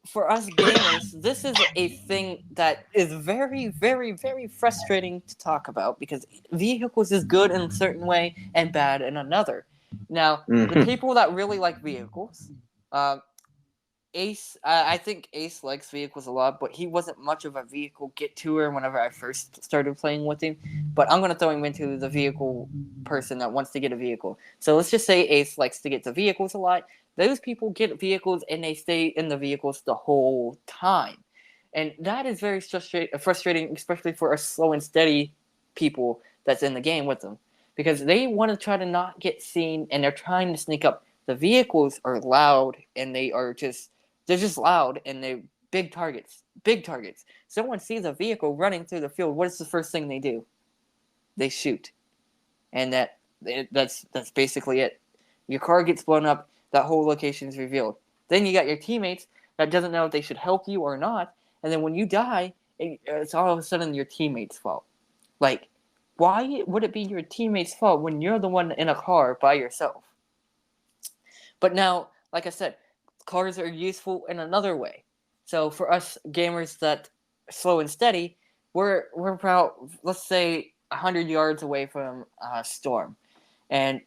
for us gamers, this is a thing that is very, very, very frustrating to talk about because vehicles is good in a certain way and bad in another. Now, the Mhm. people that really like vehicles, uh, Ace, I think Ace likes vehicles a lot, but he wasn't much of a vehicle get-toer whenever I first started playing with him. But I'm going to throw him into the vehicle person that wants to get a vehicle. So let's just say Ace likes to get the vehicles a lot. Those people get vehicles and they stay in the vehicles the whole time. And that is very frustrating, especially for us slow and steady people that's in the game with them. Because they want to try to not get seen and they're trying to sneak up. The vehicles are loud and they're just loud and they're big targets. Big targets. Someone sees a vehicle running through the field. What is the first thing they do? They shoot, and that's basically it. Your car gets blown up. That whole location is revealed. Then you got your teammates that doesn't know if they should help you or not. And then when you die, it's all of a sudden your teammates' fault. Like, why would it be your teammates' fault when you're the one in a car by yourself? But now, like I said, cars are useful in another way. So for us gamers that slow and steady, we're about, let's say, 100 yards away from a storm, and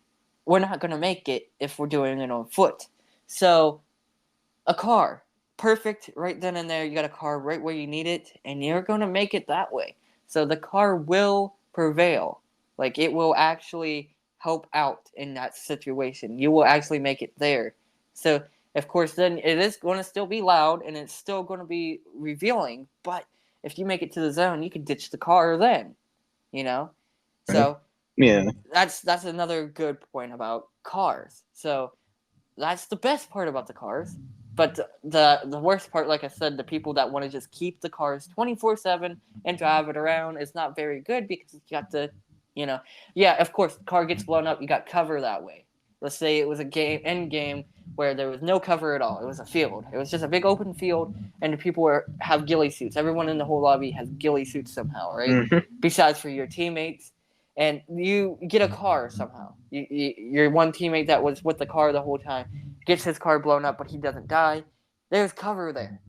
we're not going to make it if we're doing it on foot. So a car, perfect right then and there. You got a car right where you need it, and you're going to make it that way. So the car will prevail. Like, it will actually help out in that situation. You will actually make it there. So, of course, then it is going to still be loud and it's still going to be revealing. But if you make it to the zone, you can ditch the car then, you know? So Yeah. that's another good point about cars. So that's the best part about the cars. But the worst part, like I said, the people that want to just keep the cars 24/7 and drive it around is not very good because you got to, yeah, of course, the car gets blown up, you got cover that way. Let's say it was a end game where there was no cover at all. It was a field. It was just a big open field, and the people have ghillie suits. Everyone in the whole lobby has ghillie suits somehow, right? Mhm. Besides for your teammates, and you get a car somehow. Your one teammate that was with the car the whole time gets his car blown up, but he doesn't die. There's cover there.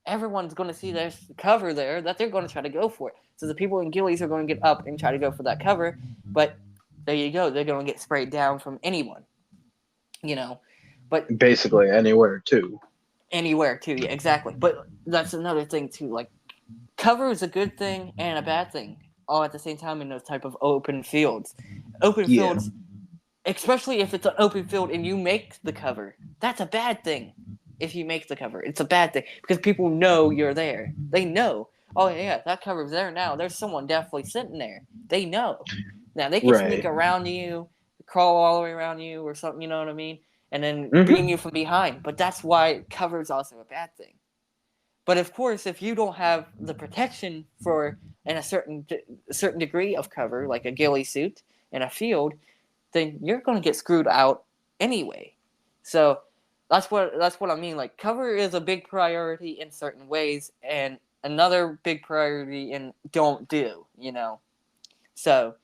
Everyone's going to see there's cover there that they're going to try to go for it. So the people in ghillies are going to get up and try to go for that cover, but there you go. They're going to get sprayed down from anyone, But Basically anywhere too. anywhere too, yeah, exactly. But that's another thing too. Like, cover is a good thing and a bad thing all at the same time in those type of open fields. Open Yeah. fields, especially if it's an open field and you make the cover, that's a bad thing. If you make the cover, it's a bad thing because people know you're there. They know, oh yeah, that cover's there now. There's someone definitely sitting there. They know. Now they can sneak Right. around you, crawl all the way around you or something, you know what I mean? And then Mhm. beam you from behind. But that's why cover is also a bad thing. But of course, if you don't have the protection for in a certain degree of cover, like a ghillie suit in a field, then you're going to get screwed out anyway. So that's what I mean. Like, cover is a big priority in certain ways, and another big priority in don't do. So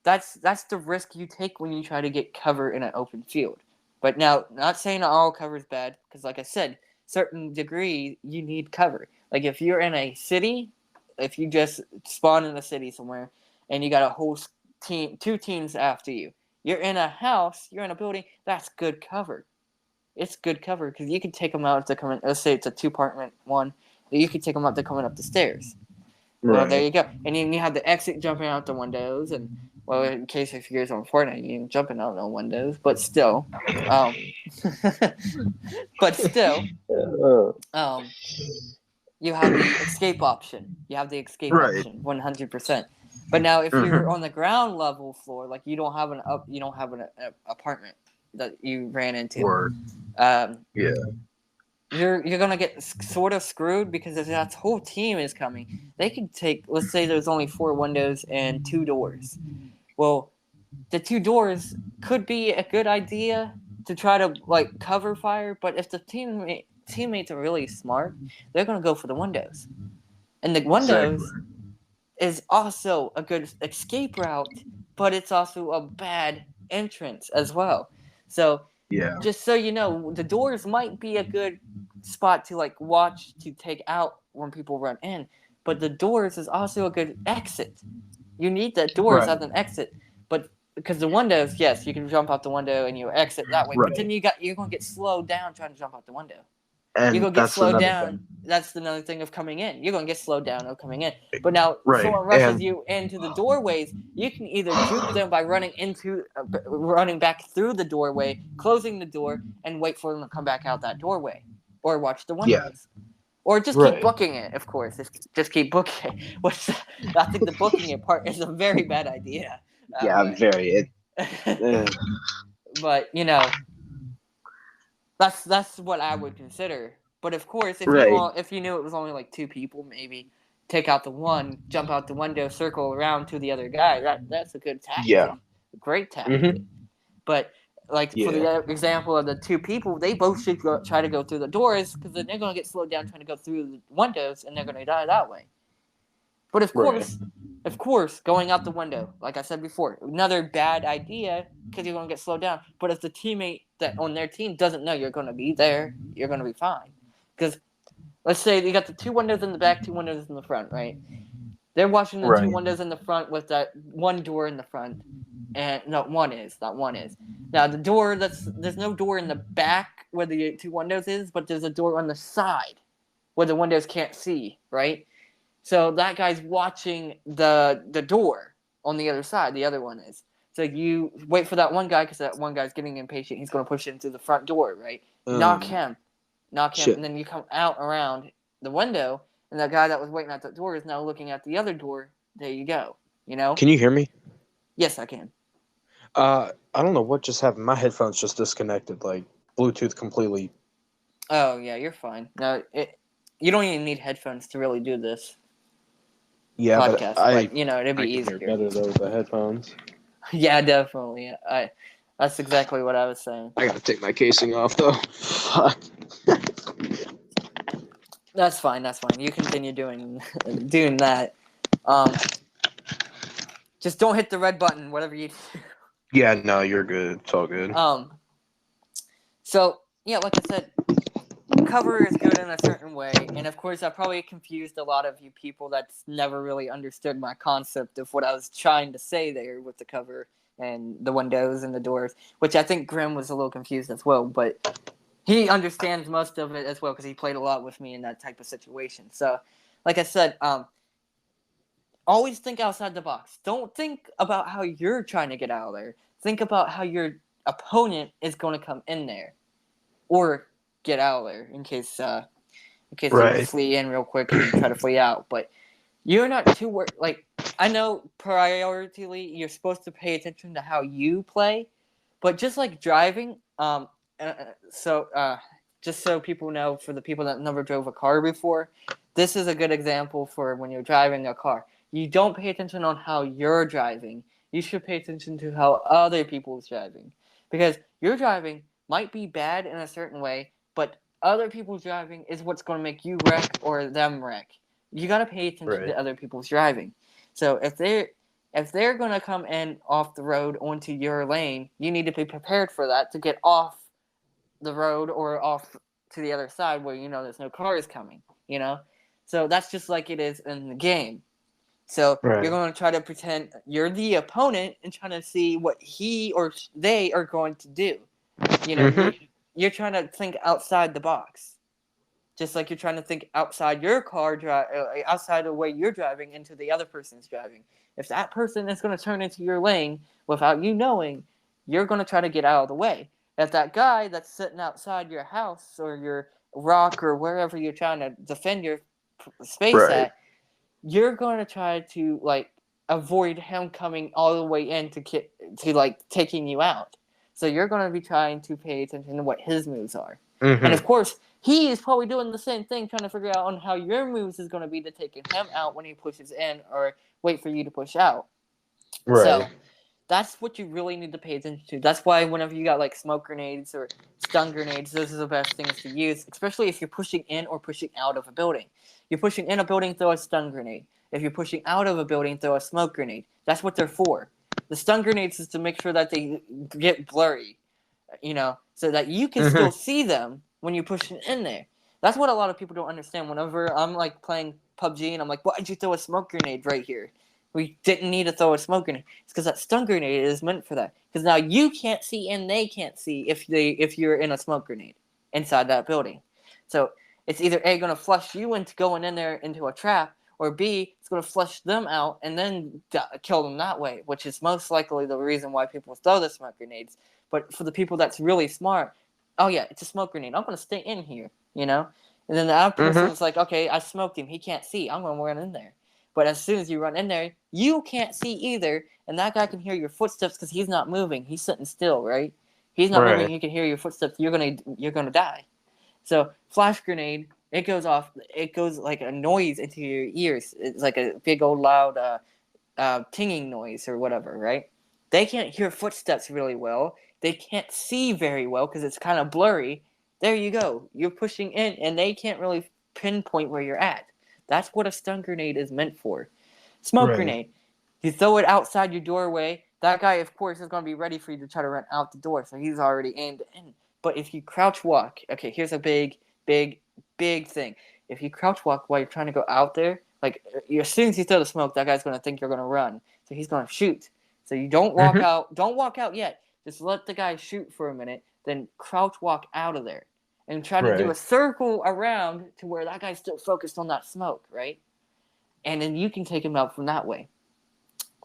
that's the risk you take when you try to get cover in an open field. But now, not saying all cover is bad, because like I said, certain degree you need cover. Like, if you're in a city, if you just spawn in a city somewhere and you got a whole two teams after you, you're in a house, you're in a building, that's good cover. It's good cover because you can take them out to come in. Let's say it's a two-apartment one, you can take them out to coming up the stairs. Well, there Right. you go. And then you have the exit jumping out the windows, and well, in case if you're on Fortnite, you can jumping out the windows, but still, um, but still, um, you have the escape option. You have the escape Right. option, 100%. But now, if Mhm. you're on the ground level floor, like you don't have an apartment that you ran into, Or um, yeah. you're gonna get sort of screwed because if that whole team is coming, they could take. Let's say there's only 4 windows and 2 doors. Well, the 2 doors could be a good idea to try to like cover fire, but if the teammates are really smart, they're gonna go for the windows. And the windows is also a good escape route, but it's also a bad entrance as well. So Yeah. just so you know, the doors might be a good spot to like watch to take out when people run in, but the doors is also a good exit. You need the doors Right. as an exit, but because the windows, yes, you can jump out the window and you exit that way, but then Right. you're gonna get slowed down trying to jump out the window. You're And gonna get that's slowed another down. thing. That's another thing of coming in. You're gonna get slowed down of coming in. But now, if Right. someone rushes And you into the doorways, you can either juke them by running back through the doorway, closing the door, and wait for them to come back out that doorway, or watch the yeah. windows, or just keep Right. booking it. Of course, just keep booking it. Which I think the booking it part is a very bad idea. Yeah. Very. But you know, that's what I would consider. But of course, Right. if you knew it was only like two people, maybe take out the one, jump out the window, circle around to the other guy. That's a good Yeah. tactic, a great tactic. Mm-hmm. But like for Yeah. the example of the two people, they both should try to go through the doors because then they're gonna get slowed down trying to go through the windows and they're gonna die that way. But Right. of course, going out the window, like I said before, another bad idea because you're going to get slowed down. But if the teammate that on their team doesn't know you're going to be there, you're going to be fine. Because let's say you got the two windows in the back, two windows in the front, right? They're watching the two Right. windows in the front with that one door in the front, and no, one is not one is. Now the door there's no door in the back where the two windows is, but there's a door on the side where the windows can't see, right? So that guy's watching the door on the other side. The other one is. So you wait for that one guy because that one guy's getting impatient. He's going to push into the front door, right? Knock him, Shit. and then you come out around the window, and that guy that was waiting at the door is now looking at the other door. There you go. You know? Can you hear me? Yes, I can. I don't know what just happened. My headphones just disconnected, like Bluetooth completely. Oh yeah, you're fine. No, you don't even need headphones to really do this Yeah, podcast. but You know, it'd be I can easier. hear better though with the headphones. Yeah, definitely. That's exactly what I was saying. I gotta take my casing off though. Fuck. That's fine. That's fine. You continue doing that. Just don't hit the red button. Whatever you do. Yeah, no, you're good. It's all good. So yeah, like I said, cover is good in a certain way, and of course, I probably confused a lot of you people that's never really understood my concept of what I was trying to say there with the cover and the windows and the doors, which I think Grim was a little confused as well, but he understands most of it as well because he played a lot with me in that type of situation. So, like I said, always think outside the box. Don't think about how you're trying to get out of there. Think about how your opponent is going to come in there or get out of there in case you flee in real quick and try to flee out. But you're not too worried. Like, I know priority you're supposed to pay attention to how you play, but just like driving, just so people know, for the people that never drove a car before, this is a good example for when you're driving a car. You don't pay attention on how you're driving. You should pay attention to how other people's driving. Because your driving might be bad in a certain way, but other people's driving is what's going to make you wreck or them wreck. You got to pay attention to other people's driving. So if they're going to come in off the road onto your lane, you need to be prepared for that to get off the road or off to the other side where you know there's no cars coming, you know? So that's just like it is in the game. So you're going to try to pretend you're the opponent and trying to see what he or they are going to do. You know, you're trying to think outside the box. Just like you're trying to think outside your car, outside the way you're driving into the other person's driving. If that person is going to turn into your lane without you knowing, you're going to try to get out of the way. If that guy that's sitting outside your house or your rock or wherever you're trying to defend your space at, you're going to try to like avoid him coming all the way in to like taking you out. So you're going to be trying to pay attention to what his moves are. And of course, he is probably doing the same thing, trying to figure out on how your moves is going to be to taking him out when he pushes in or wait for you to push out. So that's what you really need to pay attention to. That's why whenever you got like smoke grenades or stun grenades, those are the best things to use, especially if you're pushing in or pushing out of a building. you're pushing in a building, throw a stun grenade. If you're pushing out of a building, throw a smoke grenade. That's what they're for. The stun grenades is to make sure that they get blurry, so that you can still see them when you're pushing in there. That's what a lot of people don't understand. Whenever I'm like playing PUBG and I'm like, why'd you throw a smoke grenade right here? We didn't need to throw a smoke grenade. It's because that stun grenade is meant for that. Because now you can't see and they can't see if you're in a smoke grenade inside that building. So it's either A, going to flush you into going in there into a trap, or B, it's going to flush them out and then kill them that way, which is most likely the reason why people throw the smoke grenades. But for the people that's really smart, oh yeah, it's a smoke grenade. I'm going to stay in here, And then the other person's like, okay, I smoked him. He can't see. I'm going to run in there. But as soon as you run in there, you can't see either, and that guy can hear your footsteps because he's not moving. He's sitting still, right? He's not moving. He can hear your footsteps. You're gonna die. So flash grenade, it goes off. It goes like a noise into your ears. It's like a big old loud tinging noise or whatever, right? They can't hear footsteps really well. They can't see very well because it's kind of blurry. There you go. You're pushing in, and they can't really pinpoint where you're at. That's what a stun grenade is meant for. Smoke grenade. You throw it outside your doorway. That guy, of course, is going to be ready for you to try to run out the door, so he's already aimed in. But if you crouch walk, okay, here's a big thing. If you crouch walk while you're trying to go out there, like as soon as you throw the smoke, that guy's going to think you're going to run, so he's going to shoot. So you don't walk out. Don't walk out yet. Just let the guy shoot for a minute, then crouch walk out of there. And try to do a circle around to where that guy's still focused on that smoke, right? And then you can take him out from that way.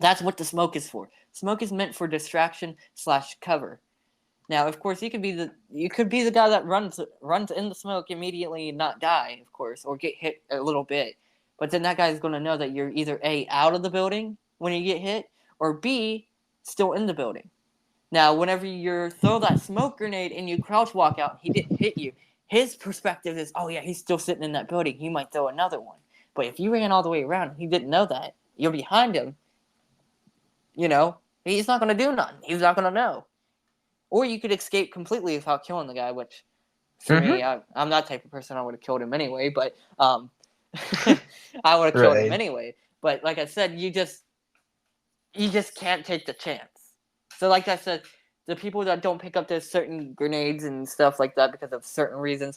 That's what the smoke is for. Smoke is meant for distraction / cover. Now, of course, you could be the guy that runs in the smoke immediately and not die, of course, or get hit a little bit. But then that guy's going to know that you're either A, out of the building when you get hit, or B, still in the building. Now, whenever you throw that smoke grenade and you crouch walk out, he didn't hit you. His perspective is, oh yeah, he's still sitting in that building. He might throw another one. But if you ran all the way around, he didn't know that. You're behind him. He's not going to do nothing. He's not going to know. Or you could escape completely without killing the guy, which for me, I'm that type of person. I would have killed him anyway. But I would have killed him anyway. But like I said, you just can't take the chance. So like I said, the people that don't pick up those certain grenades and stuff like that because of certain reasons,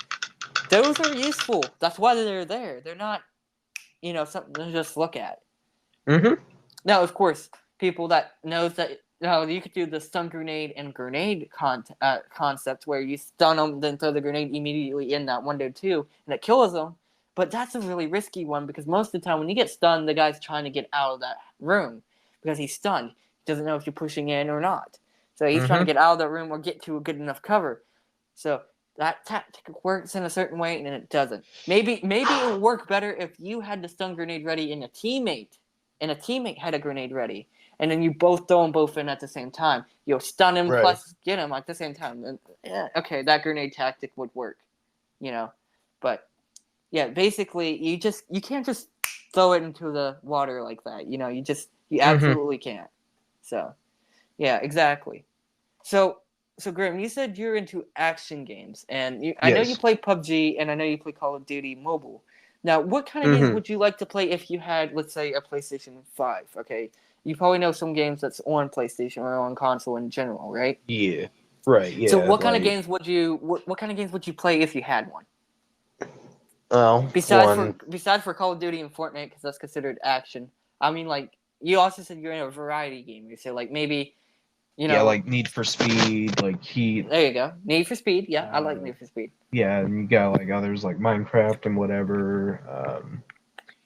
those are useful. That's why they're there. They're not, something to just look at. Now, of course, people that knows that you could do the stun grenade and grenade concept where you stun them, then throw the grenade immediately in that window too, and it kills them. But that's a really risky one because most of the time when you get stunned, the guy's trying to get out of that room because he's stunned. Doesn't know if you're pushing in or not. So he's trying to get out of the room or get to a good enough cover. So that tactic works in a certain way and it doesn't. Maybe it would work better if you had the stun grenade ready and a teammate had a grenade ready. And then you both throw them both in at the same time. You'll stun him plus get him at the same time. And, okay, that grenade tactic would work. But yeah, basically you can't just throw it into the water like that. You absolutely can't. So, yeah, exactly. So Grim, you said you're into action games, and I know you play PUBG, and I know you play Call of Duty Mobile. Now, what kind of games would you like to play if you had, let's say, a PlayStation 5? Okay, you probably know some games that's on PlayStation or on console in general, right? Yeah, right. Yeah. So, what kind of games would you play if you had one? Well, besides for Call of Duty and Fortnite, because that's considered action. I mean, like. You also said you're in a variety game. You say, like, maybe, Yeah, like Need for Speed, like Heat. There you go. Need for Speed. Yeah, I like Need for Speed. Yeah, and you got, like, others like Minecraft and whatever.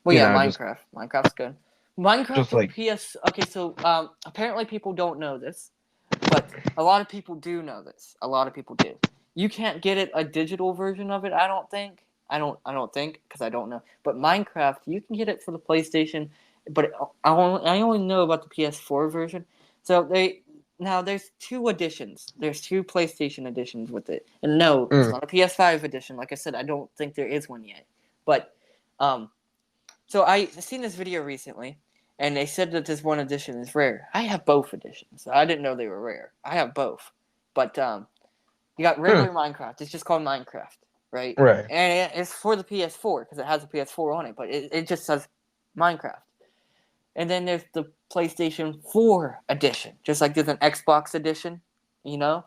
Minecraft. Minecraft's good. Minecraft like, PS... Okay, so, apparently people don't know this, but a lot of people do know this. A lot of people do. You can't get a digital version of it, I don't think. I don't think, because I don't know. But Minecraft, you can get it for the PlayStation... But I only know about the PS4 version. So there's 2 editions. There's 2 PlayStation editions with it. And no, it's not a PS5 edition. Like I said, I don't think there is one yet. But so I seen this video recently, and they said that this one edition is rare. I have both editions. I didn't know they were rare. I have both. But you got regular Minecraft. It's just called Minecraft, right? Right. And it's for the PS4 because it has a PS4 on it, but it just says Minecraft. And then there's the PlayStation 4 edition, just like there's an Xbox edition, you know?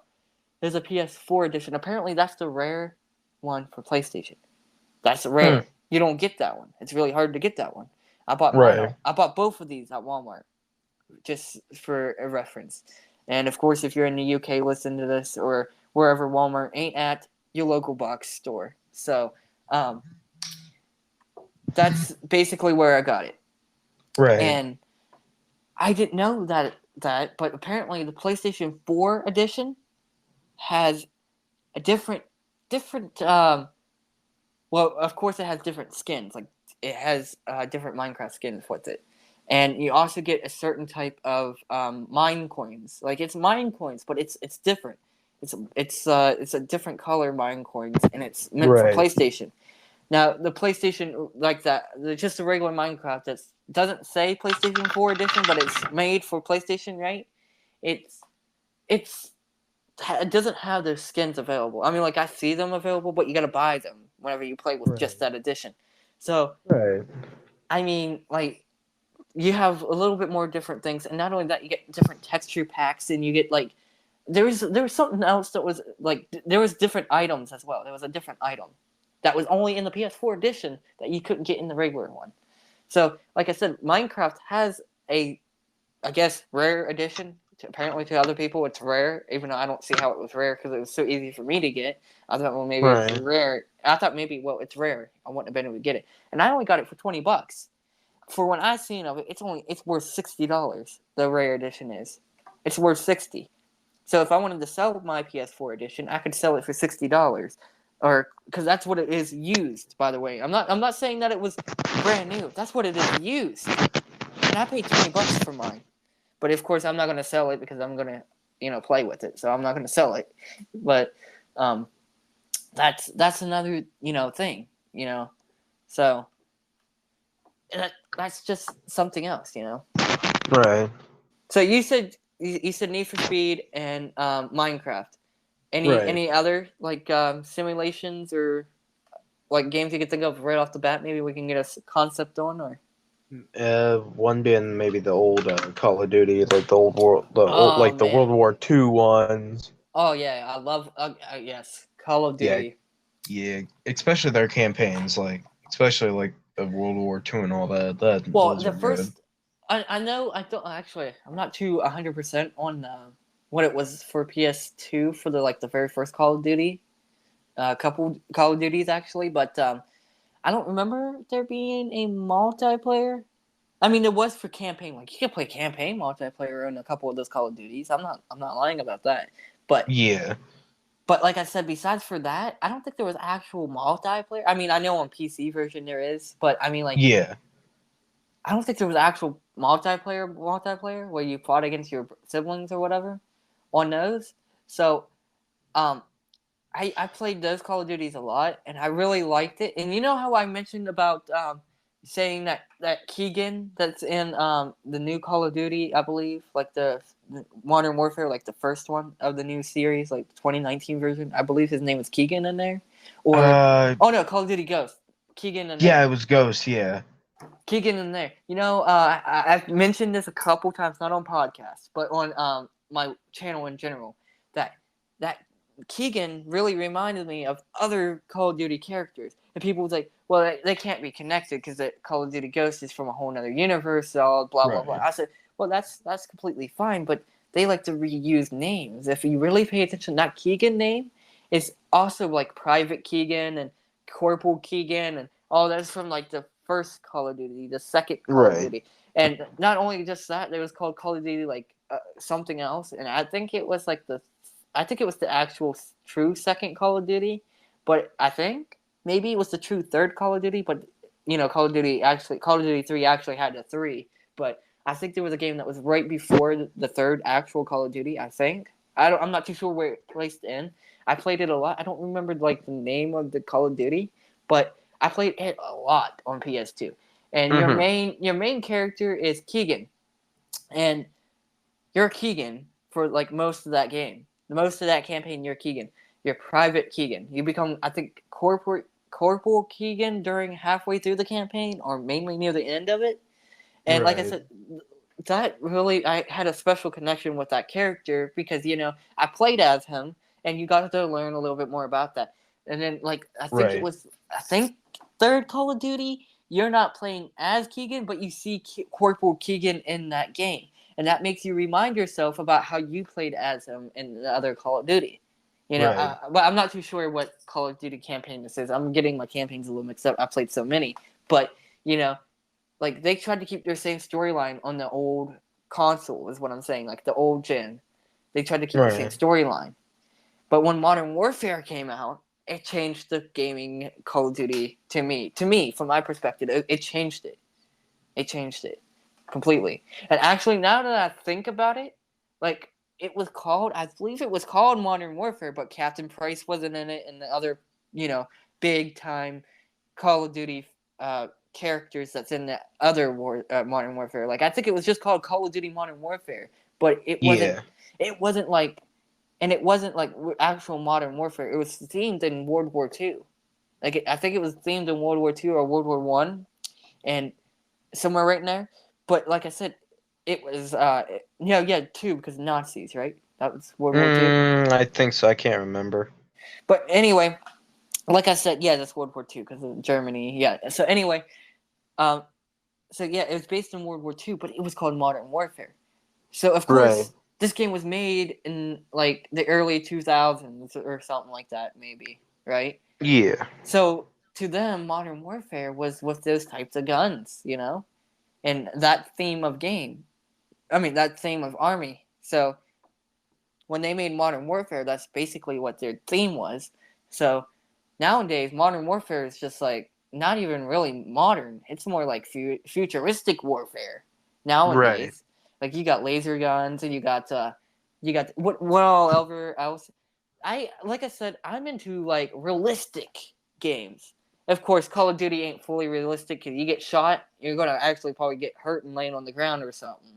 There's a PS4 edition. Apparently, that's the rare one for PlayStation. That's rare. You don't get that one. It's really hard to get that one. I bought mine. Right. I bought both of these at Walmart, just for a reference. And of course, if you're in the UK listening to this, or wherever Walmart ain't at, your local box store. So, that's basically where I got it. Right. And I didn't know that, but apparently the PlayStation 4 edition has a different well, of course it has different skins. Like, it has different Minecraft skins with it. And you also get a certain type of mine coins. Like, it's mine coins, but it's different. It's a different color mine coins, and it's meant for Right. PlayStation. Now, the PlayStation, like that, just a regular Minecraft that doesn't say PlayStation 4 edition, but it's made for PlayStation, right? It doesn't have those skins available. I mean, like, I see them available, but you gotta buy them whenever you play with just that edition. So, Right. I mean, like, you have a little bit more different things, and not only that, you get different texture packs, and you get, like, there was something else that was, like, there was different items as well. There was a different item that was only in the PS4 edition that you couldn't get in the regular one. So, like I said, Minecraft has a, I guess, rare edition. Apparently, to other people, it's rare, even though I don't see how it was rare because it was so easy for me to get. I thought, well, maybe it's Right. rare. I thought maybe, well, it's rare. I wouldn't have been able to get it, and I only got it for $20. For when I seen of it, it's worth $60. The rare edition is, it's worth $60. So if I wanted to sell my PS4 edition, I could sell it for $60, or because that's what it is used. By the way, I'm not saying that it was brand new. That's what it is used, and I paid $20 for mine. But of course, I'm not going to sell it because I'm going to, play with it. So I'm not going to sell it. But that's another, thing, So that's just something else, Right. So you said Need for Speed and Minecraft. Any other like simulations or like games you could think of right off the bat? Maybe we can get a concept on, or. One being maybe the old Call of Duty, like the old world, Oh, the man. World War II ones. Oh yeah, I love yes, Call of Duty. Yeah, especially their campaigns, especially like the World War II and all that. Well, Those the are good. first, I know, I don't actually. I'm not too 100% on what it was for PS2 for the very first Call of Duty, couple Call of Duties actually, but I don't remember there being a multiplayer. I mean, it was for campaign. Like, you could play campaign multiplayer in a couple of those Call of Duties. I'm not lying about that. But Yeah, like I said, besides for that, I don't think there was actual multiplayer. I mean, I know on PC version there is, but I mean, like, yeah, I don't think there was actual multiplayer where you fought against your siblings or whatever on those. So, I played those Call of Duties a lot, and I really liked it. And you know how I mentioned about saying that Keegan that's in the new Call of Duty, I believe, like the Modern Warfare, like the first one of the new series, like 2019 version. I believe his name is Keegan in there, or oh no, Call of Duty Ghost. Keegan in there. yeah. It was Ghost. Yeah, Keegan in there. I've mentioned this a couple times, not on podcasts, but on my channel in general. That Keegan really reminded me of other Call of Duty characters, and people was like, "Well, they can't be connected because Call of Duty Ghost is from a whole other universe." So blah blah blah. Right. I said, "Well, that's completely fine, but they like to reuse names. If you really pay attention, that Keegan name is also like Private Keegan and Corporal Keegan and all that's from like the first Call of Duty, the second Call of Right. Duty, and not only just that, there was called Call of Duty like something else, and I think it was the actual true second Call of Duty, but I think maybe it was the true third Call of Duty, but Call of Duty 3 actually had a 3, but I think there was a game that was right before the third actual Call of Duty, I think. I'm not too sure where it placed in. I played it a lot. I don't remember like the name of the Call of Duty, but I played it a lot on PS2. And your main character is Keegan. And you're Keegan for like most of that game. Most of that campaign, you're Keegan. you're Private Keegan. You become, I think, Corporal Keegan during halfway through the campaign, or mainly near the end of it. And like I Right. said, that really, I had a special connection with that character because, I played as him, and you got to learn a little bit more about that. And then, like, Right. I think third Call of Duty, you're not playing as Keegan, but you see Corporal Keegan in that game. And that makes you remind yourself about how you played as him in the other Call of Duty. Right. But I'm not too sure what Call of Duty campaign this is. I'm getting my campaigns a little mixed up. I played so many. But, like, they tried to keep their same storyline on the old console, is what I'm saying. Like, the old gen. They tried to keep the same Right. storyline. But when Modern Warfare came out, it changed the gaming Call of Duty to me. To me, from my perspective, it changed it. It changed it completely. And actually, now that I think about it, like, I believe it was called Modern Warfare, but Captain Price wasn't in it, and the other, big time Call of Duty characters that's in the other Modern Warfare. Like, I think it was just called Call of Duty Modern Warfare, but it wasn't. Yeah. It wasn't like, and it wasn't like actual Modern Warfare. It was themed in World War II. Like, I think it was themed in World War II or World War One, and somewhere right in there. But like I said, it was two, because Nazis, right? That was World War II. I think so. I can't remember. But anyway, like I said, yeah, that's World War II because of Germany. Yeah. So anyway, it was based in World War II, but it was called Modern Warfare. So of course, Right. this game was made in like the early 2000s or something like that, maybe, right? Yeah. So to them, Modern Warfare was with those types of guns, and that theme of game. I mean, that theme of army. So when they made Modern Warfare, that's basically what their theme was. So nowadays, Modern Warfare is just like not even really modern. It's more like futuristic warfare nowadays. Right. Like, you got laser guns, and you got what all else. Like I said, I'm into like realistic games. Of course, Call of Duty ain't fully realistic because you get shot, you're gonna actually probably get hurt and laying on the ground or something.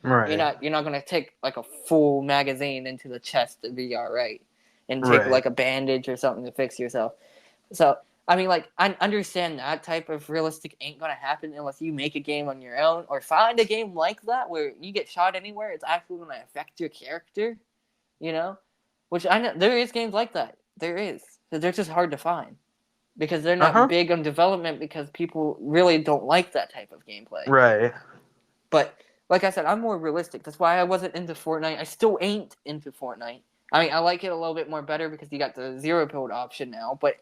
Right. You're not gonna take like a full magazine into the chest to be all right, and take Right. like a bandage or something to fix yourself. So I mean, like, I understand that type of realistic ain't gonna happen unless you make a game on your own or find a game like that where you get shot anywhere, it's actually gonna affect your character. Which I know there is games like that. There is. So they're just hard to find because they're not big on development because people really don't like that type of gameplay. Right. But like I said, I'm more realistic. That's why I wasn't into Fortnite. I still ain't into Fortnite. I mean, I like it a little bit more better because you got the zero build option now, but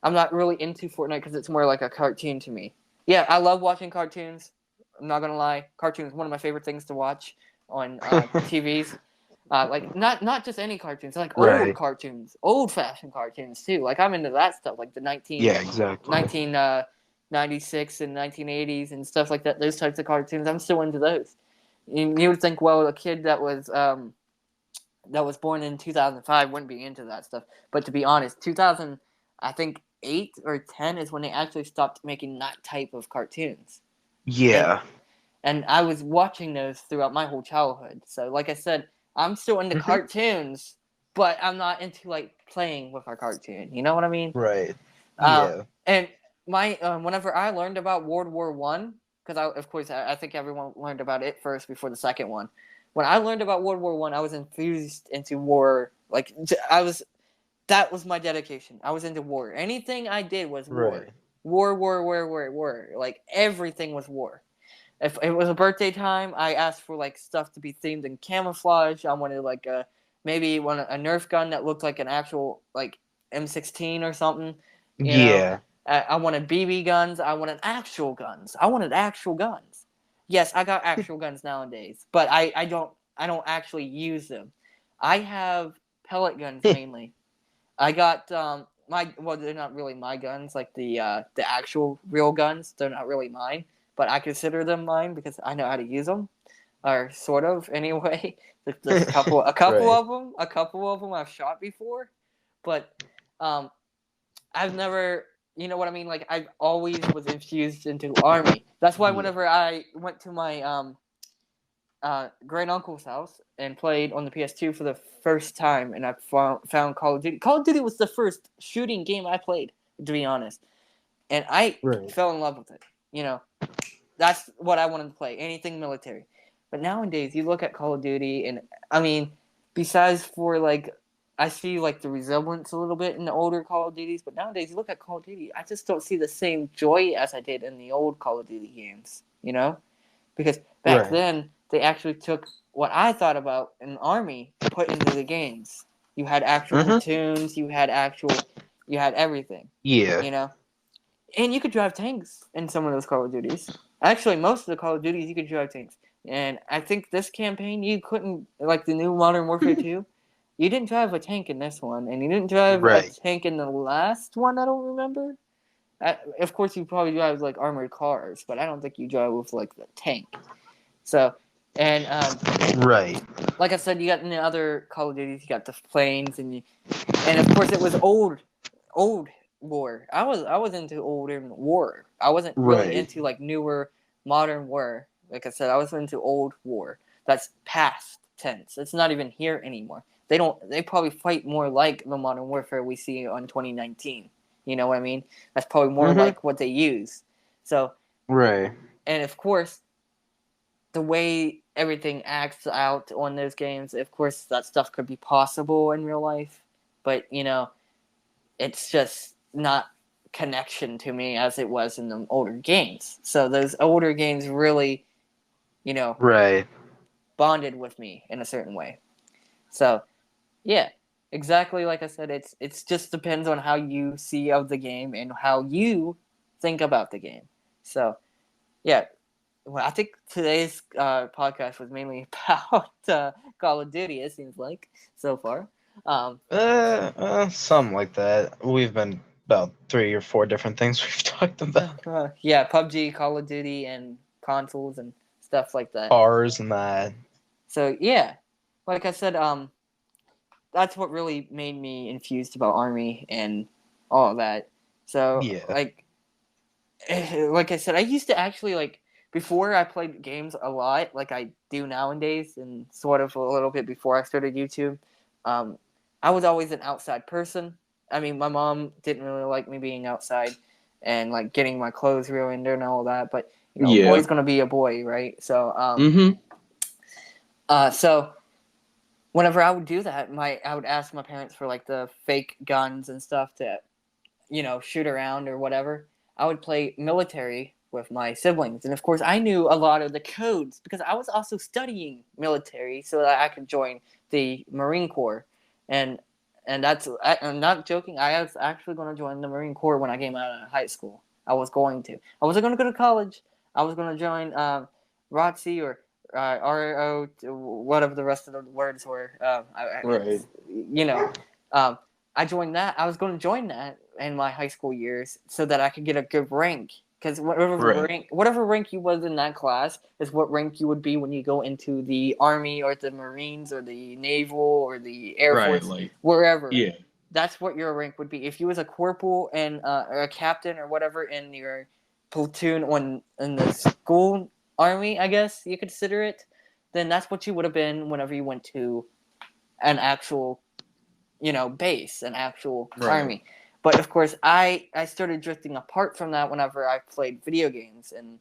I'm not really into Fortnite because it's more like a cartoon to me. Yeah, I love watching cartoons. I'm not gonna lie, cartoons one of my favorite things to watch on TVs. Like not just any cartoons, like old Right. cartoons, old fashioned cartoons too. Like, I'm into that stuff, like the Yeah, exactly. 1996 and 1980s and stuff like that. Those types of cartoons, I'm still into those. You would think, well, a kid that was born in 2005 wouldn't be into that stuff. But to be honest, 2000, I think 8 or 10 is when they actually stopped making that type of cartoons. Yeah. And I was watching those throughout my whole childhood. So, like I said, I'm still into cartoons, but I'm not into like playing with our cartoon. You know what I mean? Right. Yeah. And my whenever I learned about World War One, because of course I think everyone learned about it first before the second one. When I learned about World War One, I was infused into war. Like, that was my dedication. I was into war. Anything I did was war. Right. War. Like, everything was war. If it was a birthday time, I asked for like stuff to be themed in camouflage. I wanted like a Nerf gun that looked like an actual like M16 or something. Yeah. I wanted BB guns. I wanted actual guns. Yes, I got actual guns nowadays, but I don't actually use them. I have pellet guns mainly. I got they're not really my guns, like the actual real guns. They're not really mine, but I consider them mine because I know how to use them, or sort of anyway. There's a couple Right. of them I've shot before, but I've never, you know what I mean? Like, I've always was infused into Army. That's why whenever I went to my great uncle's house and played on the PS2 for the first time, and I found Call of Duty. Call of Duty was the first shooting game I played, to be honest, and I Right. fell in love with it. That's what I wanted to play, anything military. But nowadays, you look at Call of Duty, and I mean, besides for like, I see like the resemblance a little bit in the older Call of Duties, but nowadays you look at Call of Duty, I just don't see the same joy as I did in the old Call of Duty games. Because back Right. then they actually took what I thought about an army, put into the games. You had actual Mhm. platoons, you had everything, Yeah. and you could drive tanks in some of those Call of Duties. Actually, most of the Call of Duties you could drive tanks. And I think this campaign you couldn't, like the new Modern Warfare 2, you didn't drive a tank in this one, and you didn't drive a Right. tank in the last one. I don't remember. Of course, you probably drive like armored cars, but I don't think you drive with like the tank. So, and Right. like I said, you got in the other Call of Duties, you got the planes, and of course it was old war. I was into older war. I wasn't really Right. into like newer modern war. Like I said, I was into old war. That's past tense. It's not even here anymore. They probably fight more like the modern warfare we see on 2019. You know what I mean? That's probably more Mhm. like what they use. So, Right. and of course, the way everything acts out on those games, of course, that stuff could be possible in real life, but it's just not connection to me as it was in the older games. So those older games really, Right. bonded with me in a certain way. So yeah, exactly like I said, it's just depends on how you see of the game and how you think about the game. So yeah, well, I think today's podcast was mainly about Call of Duty. It seems like so far. Um, Something like that. We've been about 3 or 4 different things we've talked about. yeah, PUBG, Call of Duty, and consoles and stuff like that. Cars and that. So yeah, like I said, that's what really made me infused about Army and all of that. So Yeah. like I said, I used to actually like before I played games a lot, like I do nowadays, and sort of a little bit before I started YouTube. I was always an outside person. I mean, my mom didn't really like me being outside and like getting my clothes ruined and all that, but a Yeah. boy's gonna be a boy, right? So, Mhm. so whenever I would do that, I would ask my parents for like the fake guns and stuff to shoot around or whatever. I would play military with my siblings. And of course, I knew a lot of the codes because I was also studying military so that I could join the Marine Corps. And I'm not joking. I was actually going to join the Marine Corps when I came out of high school. I was going to. I wasn't going to go to college. I was going to join ROTC or RO, whatever the rest of the words were. Right. I joined that. I was going to join that in my high school years so that I could get a good rank. Because Right. whatever rank you was in that class is what rank you would be when you go into the Army or the Marines or the Naval or the Air Right. Force, Like. wherever. Yeah. That's what your rank would be. If you was a corporal and or a captain or whatever in your platoon in the school army, I guess you consider it, then that's what you would have been whenever you went to an actual base, an actual Right. army. But of course, I started drifting apart from that whenever I played video games, and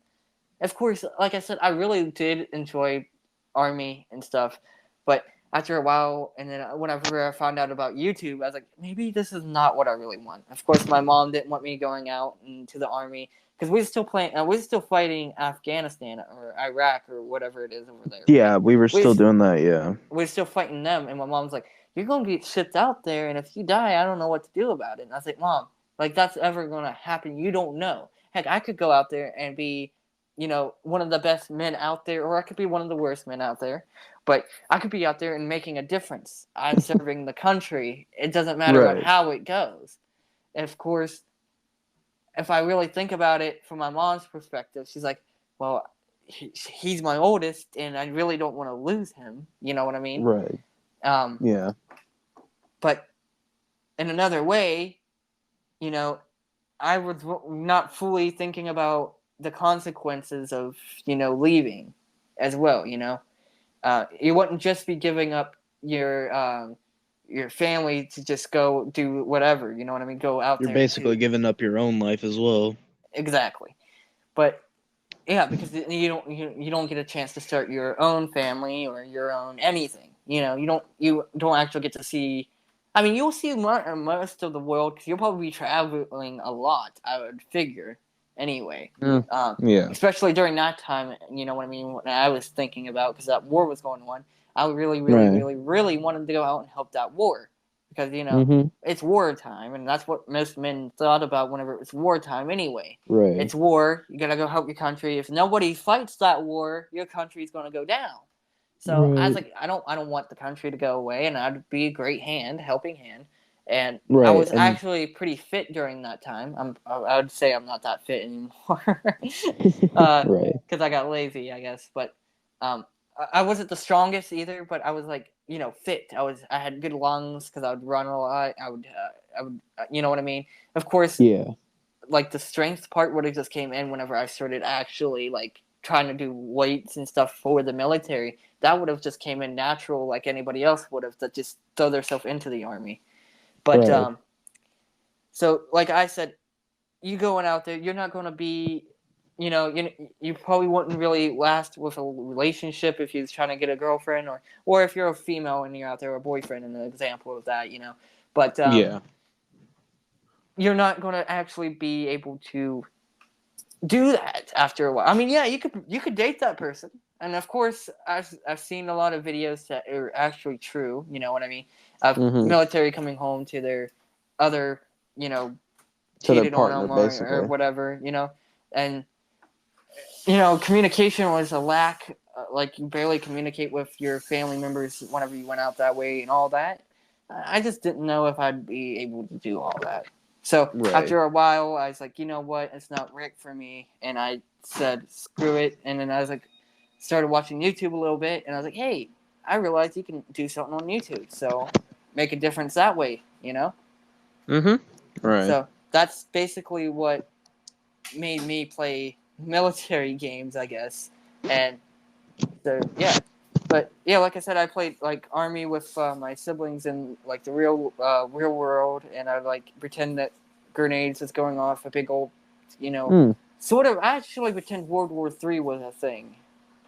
of course, like I said, I really did enjoy army and stuff. But after a while, and then whenever I found out about YouTube, I was like, maybe this is not what I really want. Of course, my mom didn't want me going out into the army because we were still playing, we were still fighting Afghanistan or Iraq or whatever it is over there. Yeah, right? we were We still was- doing that. Yeah. we're still fighting them, and my mom's like, "You're gonna get shipped out there, and if you die, I don't know what to do about it." And I was like, "Mom, like that's ever gonna happen? You don't know. Heck, I could go out there and be, one of the best men out there, or I could be one of the worst men out there, but I could be out there and making a difference. I'm serving the country. It doesn't matter Right. how it goes." And of course, if I really think about it from my mom's perspective, she's like, "Well, he's my oldest, and I really don't want to lose him." You know what I mean? Right. Um, Yeah. but in another way, I was not fully thinking about the consequences of, leaving as well, You wouldn't just be giving up your family to just go do whatever. You know what I mean? Go out You're there basically to giving up your own life as well. exactly. But yeah, because you don't get a chance to start your own family or your own anything. You don't actually get to see. I mean, you'll see most of the world because you'll probably be traveling a lot. I would figure, anyway. Mm, yeah. Especially during that time, you know what I mean. When I was thinking about because that war was going on, I really, really, Right. really, really wanted to go out and help that war because Mm-hmm. it's wartime, and that's what most men thought about whenever it was wartime. Anyway, Right. it's war. You gotta go help your country. If nobody fights that war, your country's gonna go down. So I was Right. like, I don't want the country to go away, and I'd be a great helping hand. And I Right. was And actually pretty fit during that time. I would say I'm not that fit anymore, because right. I got lazy, I guess. But I wasn't the strongest either, but I was like, fit. I had good lungs because I would run a lot. I would, you know what I mean. Of course, Yeah. like the strength part would have just came in whenever I started actually like trying to do weights and stuff for the military. That would have just came in natural, like anybody else would have, that just throw themselves into the army. But Right. so like I said, you going out there, you're not going to be, you probably wouldn't really last with a relationship if you're trying to get a girlfriend, or if you're a female and you're out there, a boyfriend, an example of that. But Yeah. you're not going to actually be able to do that after a while. I mean, yeah, you could date that person, and of course, I've seen a lot of videos that are actually true. You know what I mean? Of Mm-hmm. military coming home to their other, you know, To their cheated on partner, them or basically. whatever. And communication was a lack. Like you barely communicate with your family members whenever you went out that way and all that. I just didn't know if I'd be able to do all that. So Right. after a while, I was like, you know what? It's not Rick for me, and I said screw it. And then I was like, started watching YouTube a little bit, and I was like, hey, I realized you can do something on YouTube, so make a difference that way. Mm-hmm. Right. So that's basically what made me play military games, I guess. And so yeah, but yeah, like I said, I played like army with my siblings in like the real world, and I like pretend that grenades is going off a big old, Mm. sort of. I actually pretend World War III was a thing,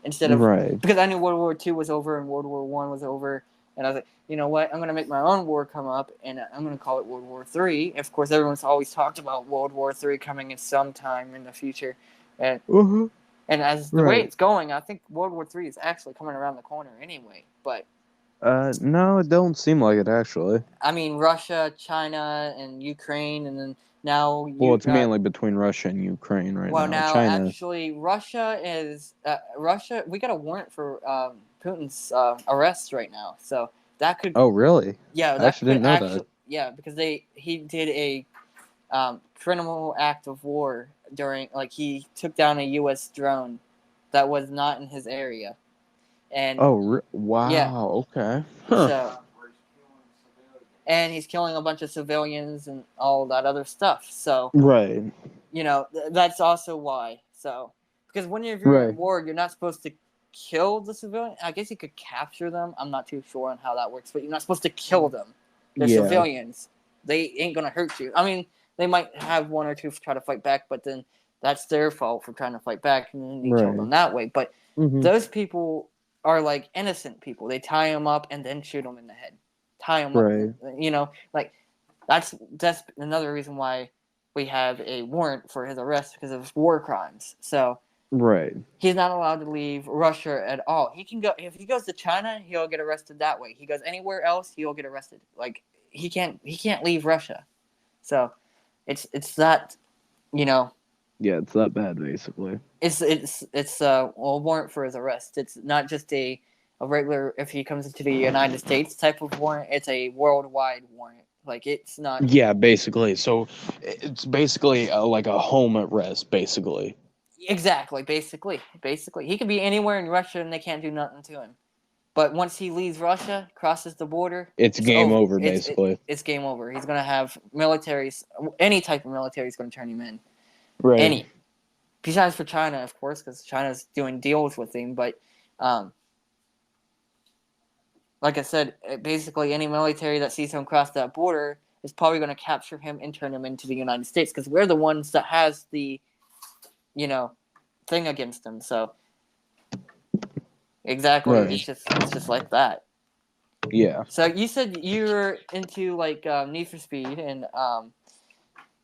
instead of Right. because I knew World War II was over and World War I was over, and I was like, you know what, I'm gonna make my own war come up, and I'm gonna call it World War III. Of course, everyone's always talked about World War III coming in sometime in the future, and Uh-huh. and as the way Right. it's going, I think World War III is actually coming around the corner anyway. But No, it don't seem like it actually. I mean, Russia, China, and Ukraine, and then now Well, you it's mainly between Russia and Ukraine right well now. now China. actually Russia is Russia. We got a warrant for Putin's arrest right now, so that could Oh, really? yeah I that actually could didn't know actually that. yeah because he did a criminal act of war during like he took down a U.S. drone that was not in his area, and Oh, yeah. wow. Okay. Huh. So, and he's killing a bunch of civilians and all that other stuff. So, Right. that's also why. So, because when you're in Right. war, you're not supposed to kill the civilian. I guess you could capture them. I'm not too sure on how that works, but you're not supposed to kill them. They're Yeah. civilians. They ain't gonna hurt you. I mean, they might have one or two try to fight back, but then that's their fault for trying to fight back, and then you kill them Right. that way. But Mm-hmm. those people are like innocent people. They tie them up and then shoot them in the head. Tie them Right. up, like that's another reason why we have a warrant for his arrest because of war crimes. So Right. he's not allowed to leave Russia at all. He can go if he goes to China, he'll get arrested that way. He goes anywhere else, he'll get arrested. Like he can't leave Russia. So it's that you know Yeah, it's that bad, basically. it's a warrant for his arrest. It's not just a regular if he comes into the United States type of warrant. It's a worldwide warrant. Like it's not Yeah, basically. So it's basically like a home arrest, basically. exactly. Basically, he could be anywhere in Russia and they can't do nothing to him. But once he leaves Russia, crosses the border, It's game over, It's basically. it's game over. He's gonna have militaries. Any type of military is gonna turn him in. Right. Any. Besides for China, of course, because China's doing deals with him. But like I said, basically any military that sees him cross that border is probably going to capture him and turn him into the United States because we're the ones that has the, thing against him. So exactly, Right. it's just like that. Yeah. So you said you were into like Need for Speed, and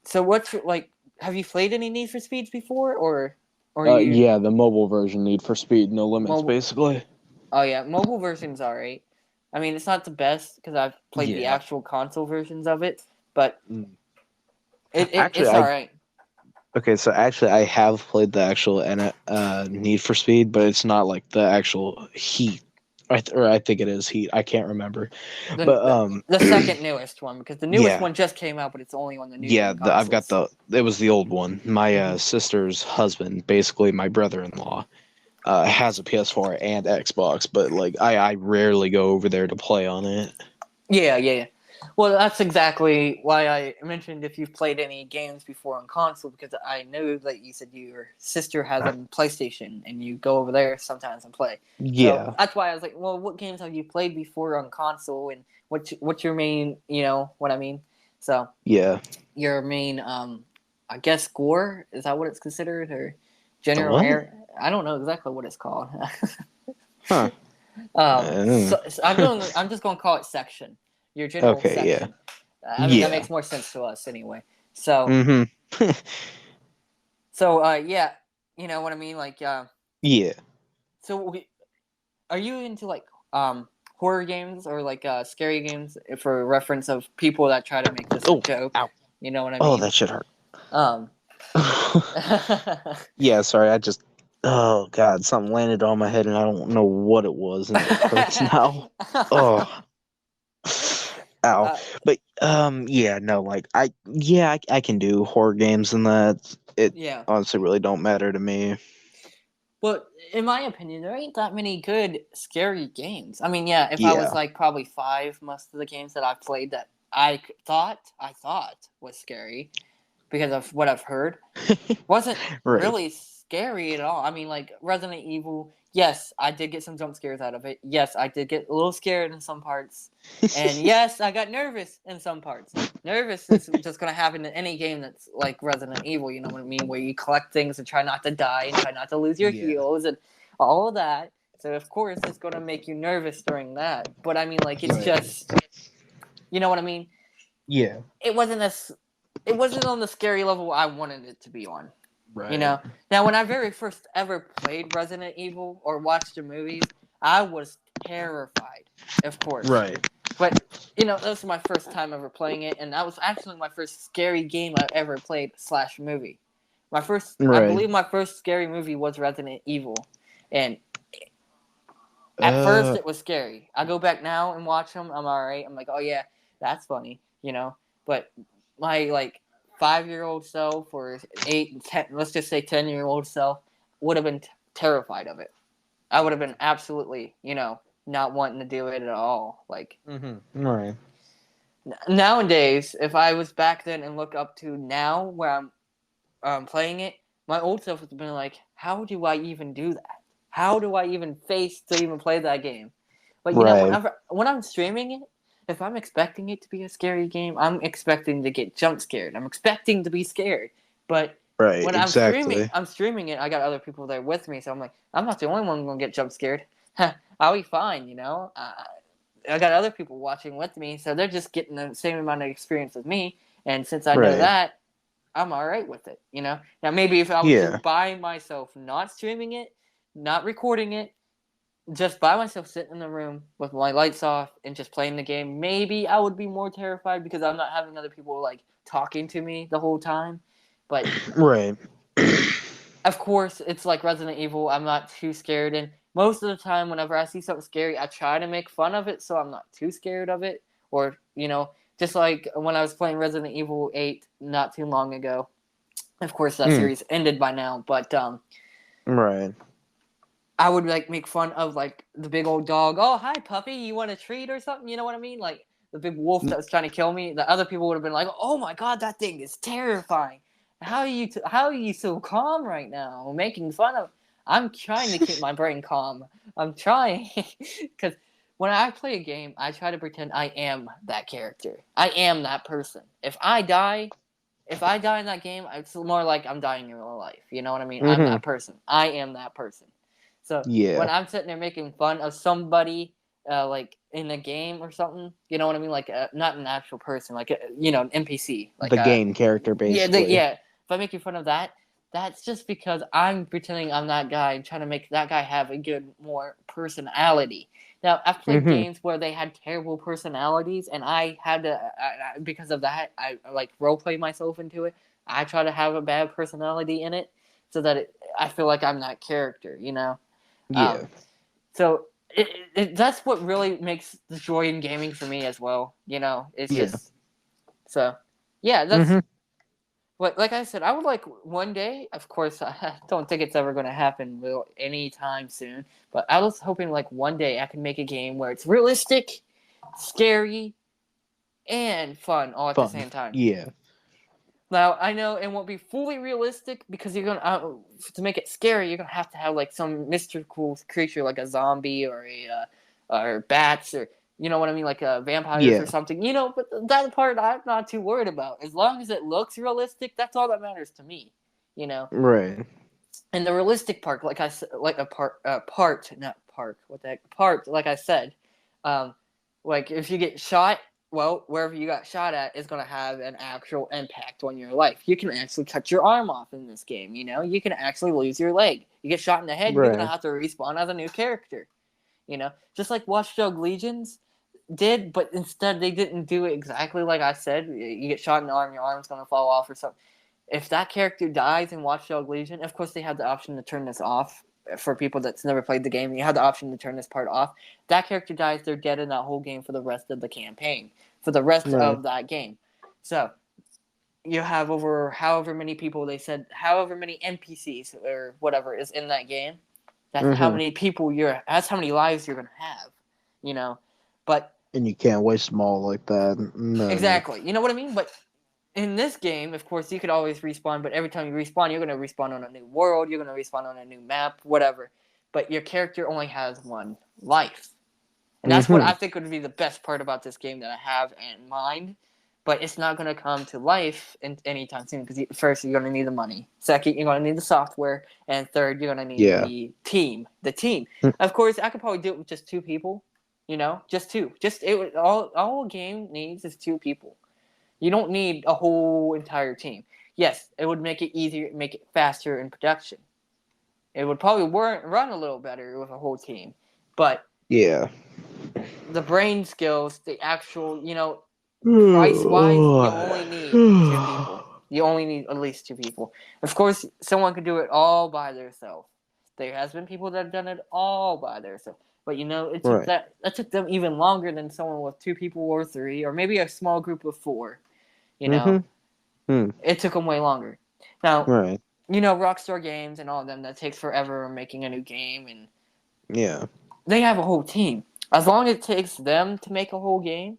so what's like? Have you played any Need for Speeds before, or you Yeah, the mobile version, Need for Speed, No Limits, mobile? basically. Oh yeah, mobile version's alright. I mean, it's not the best because I've played the Yeah. actual console versions of it, but Mm. it's alright. Okay, so actually, I have played the actual Need for Speed, but it's not like the actual Heat. Or I think it is Heat. I can't remember. But The second newest one because the newest yeah, one just came out, but it's only on the new yeah. gen I've got consoles. it was the old one. My Mhm. sister's husband, basically my brother-in-law, has a PS4 and Xbox, but like I rarely go over there to play on it. Yeah. Well, that's exactly why I mentioned if you've played any games before on console, because I know that you said your sister has a PlayStation and you go over there sometimes and play. So Yeah, that's why I was like, well, what games have you played before on console, and what's your main, what I mean? So yeah. your main, I guess, score, is that what it's considered, or The general what? air? I don't know exactly what it's called. Huh. So I'm just going to call it section. Your general Okay, yeah. section. I mean, that Yeah. makes more sense to us anyway. So, Mm-hmm. yeah, you know what I mean. Like, Yeah. so are you into like horror games or like scary games for reference of people that try to make this a Oh, joke? ow. You know what I Oh, mean? that should hurt. Um, Yeah, sorry, oh god, something landed on my head and I don't know what it was and it hurts now. Oh. Ow. Uh, But yeah, no, like I can do horror games and that. It yeah. honestly really don't matter to me. Well, in my opinion, there ain't that many good scary games. I mean, yeah, if I was Yeah. like probably five, most of the games that I've played that I thought was scary because of what I've heard wasn't Right. really scary at all. I mean, like Resident Evil, yes, I did get some jump scares out of it. Yes, I did get a little scared in some parts. And yes, I got nervous in some parts. Nervous is just going to happen in any game that's like Resident Evil, you know what I mean? Where you collect things and try not to die and try not to lose your Yeah. heals and all of that. So, of course, it's going to make you nervous during that. But I mean, like, it's Right. just, you know what I mean? Yeah. It wasn't on the scary level I wanted it to be on. Right. You know, now when I very first ever played Resident Evil or watched the movies, I was terrified, of course. Right. But that was my first time ever playing it, and that was actually my first scary game I ever played / movie. I Right. believe my first scary movie was Resident Evil, and at first it was scary. I go back now and watch them. I'm all right. I'm like, oh yeah, that's funny, But my like 5-year-old self or 8, 10, let's just say 10-year-old self would have been terrified of it. I would have been absolutely, not wanting to do it at all. Like Right. nowadays, if I was back then and look up to now where I'm playing it, my old self would have been like, how do I even do that? How do I even face to even play that game? But Right. when I'm streaming it, if I'm expecting it to be a scary game, I'm expecting to get jump scared. I'm expecting to be scared. But Right. when Exactly. I'm streaming it. I got other people there with me, so I'm like, I'm not the only one gonna get jump scared. I'll be fine, I got other people watching with me, so they're just getting the same amount of experience as me. And since I know Right. that, I'm all right with it. Now maybe if I was Yeah. just by myself, not streaming it, not recording it, just by myself sitting in the room with my lights off and just playing the game, maybe I would be more terrified because I'm not having other people like talking to me the whole time. But Right. of course, it's like Resident Evil. I'm not too scared, and most of the time, whenever I see something scary, I try to make fun of it, so I'm not too scared of it. Or just like when I was playing Resident Evil 8 not too long ago. Of course, that series ended by now, but Right. I would like make fun of like the big old dog. Oh, hi puppy, you want a treat or something? You know what I mean? Like the big wolf that was trying to kill me. The other people would have been like, "Oh my god, that thing is terrifying. How are you so calm right now? Making fun of." I'm trying to keep my brain calm. I'm trying because when I play a game, I try to pretend I am that character. I am that person. If I die in that game, it's more like I'm dying in real life. You know what I mean? I'm Mhm. that person. I am that person. So Yeah. when I'm sitting there making fun of somebody, like in a game or something, you know what I mean? Like not an actual person, like an NPC, like The game character, basically. yeah. If I make fun of that, that's just because I'm pretending I'm that guy and trying to make that guy have a good more personality. Now, I've played Mhm. games where they had terrible personalities, and I had to, because of that, I like role play myself into it. I try to have a bad personality in it, so that I feel like I'm that character, you know. Yeah. So that's what really makes the joy in gaming for me as well. You know, it's Yeah. just so. Yeah, that's Mhm. like I said. I would like one day. Of course, I don't think it's ever going to happen anytime soon. But I was hoping like one day I can make a game where it's realistic, scary, and fun all at the Fun. same time. Yeah. Now I know it won't be fully realistic because you're gonna to make it scary. You're gonna have to have like some mystical creature like a zombie or or bats or you know what I mean, like vampires Yeah. or something. You know, but that part I'm not too worried about. As long as it looks realistic, that's all that matters to me. You know, Right. and the realistic part, like I said, like a part, not park. What the heck? Part, like I said, um, like if you get shot, well, wherever you got shot at is going to have an actual impact on your life. You can actually cut your arm off in this game. You know, you can actually lose your leg. You get shot in the head, you're going to Right. have to respawn as a new character. You know, just like Watch Dogs Legions did, but instead they didn't do it exactly like I said. You get shot in the arm, your arm's going to fall off or something. If that character dies in Watch Dogs Legion, of course they have the option to turn this off for people that's never played the game. You have the option to turn this part off. If that character dies, they're dead in that whole game for the rest of the campaign, for the rest Right. of that game. So you have over however many people they said, however many NPCs or whatever is in that game. That's how Mhm. many people that's how many lives you're gonna have, you know. But And you can't waste them all like that. No. exactly, you know what I mean. But in this game, of course, you could always respawn, but every time you respawn, you're going to respawn on a new world, you're going to respawn on a new map, whatever. But your character only has one life. And that's what I Mhm. think would be the best part about this game that I have in mind. But it's not going to come to life anytime soon because first, you're going to need the money. Second, you're going to need the software. And third, you're going to need Yeah. the team. The team. Mm. Of course, I could probably do it with just two people. You know, just two. All a game needs is two people. You don't need a whole entire team. Yes, it would make it easier, make it faster in production. It would probably run a little better with a whole team. But Yeah. the brain skills, the actual, price-wise, you only need two people. You only need at least two people. Of course, someone could do it all by themselves. There has been people that have done it all by themselves. But it took Right. that took them even longer than someone with two people or three, or maybe a small group of four. You know, Mhm. Hmm. it took them way longer. Now, Right. Rockstar Games and all of them, that takes forever making a new game, and Yeah. they have a whole team. As long as it takes them to make a whole game,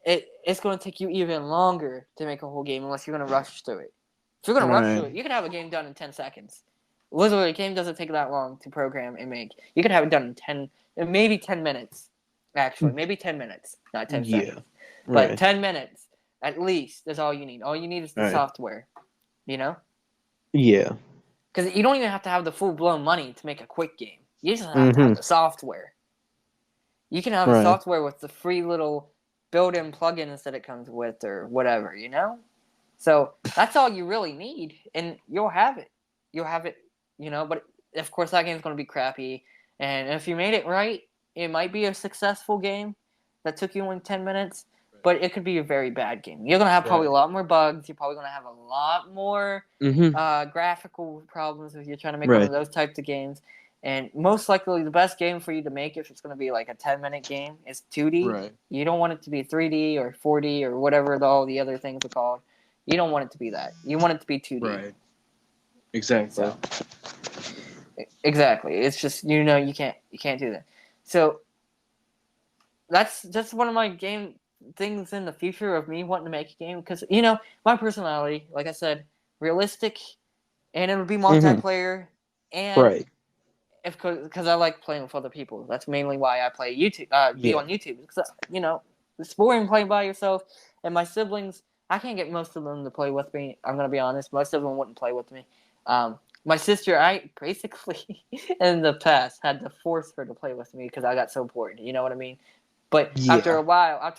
it's going to take you even longer to make a whole game unless you're going to rush through it. If you're going to rush through Right. it, you can have a game done in 10 seconds. Literally, a game doesn't take that long to program and make. You could have it done in maybe 10 minutes. Actually, maybe 10 minutes, not 10 Yeah. seconds. But Right. 10 minutes, at least, is all you need. All you need is the Right. software, you know? Yeah. Because you don't even have to have the full-blown money to make a quick game. You just have to have the software. You can have the Right. software with the free little built-in plugins that it comes with or whatever, you know? So that's all you really need, and you'll have it. You'll have it, but of course that game's going to be crappy, and if you made it right, it might be a successful game that took you in 10 minutes, but it could be a very bad game. You're going to have probably a lot more bugs. You're probably going to have a lot more Mhm. graphical problems if you're trying to make one Right. of those types of games. And most likely, the best game for you to make, if it's going to be like a 10-minute game, is 2D. Right. You don't want it to be 3D or 4D or whatever all the other things are called. You don't want it to be that. You want it to be 2D. Right. Exactly. So, exactly. It's just you can't do that. So that's just one of my game things in the future of me wanting to make a game because my personality, like I said, realistic, and it would be multiplayer, and Right. because I like playing with other people. That's mainly why I play YouTube. Be Yeah. on YouTube because it's boring playing by yourself. And my siblings, I can't get most of them to play with me. I'm gonna be honest. Most of them wouldn't play with me. My sister, I basically in the past had to force her to play with me because I got so bored. You know what I mean? But after Yeah. a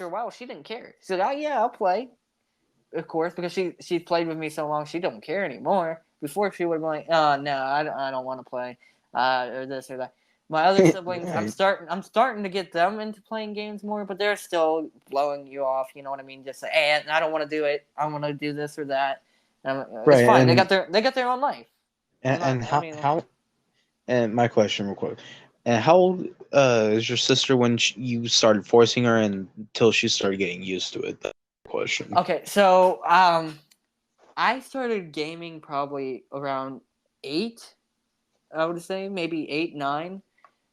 while, she didn't care. She said, "Oh yeah, I'll play." Of course, because she played with me so long, she don't care anymore. Before she would be like, "Oh no, I don't want to play," or this or that. My other siblings, Right. I'm starting to get them into playing games more, but they're still blowing you off. You know what I mean? Just say, "Hey, I don't want to do it. I want to do this or that." It's Right. fine. And They got their own life. I'm not. and I how mean, how and my question real quick. And how old is your sister when you started forcing her until she started getting used to it? That's the question. okay, so I started gaming probably around 8. I would say maybe 8, 9.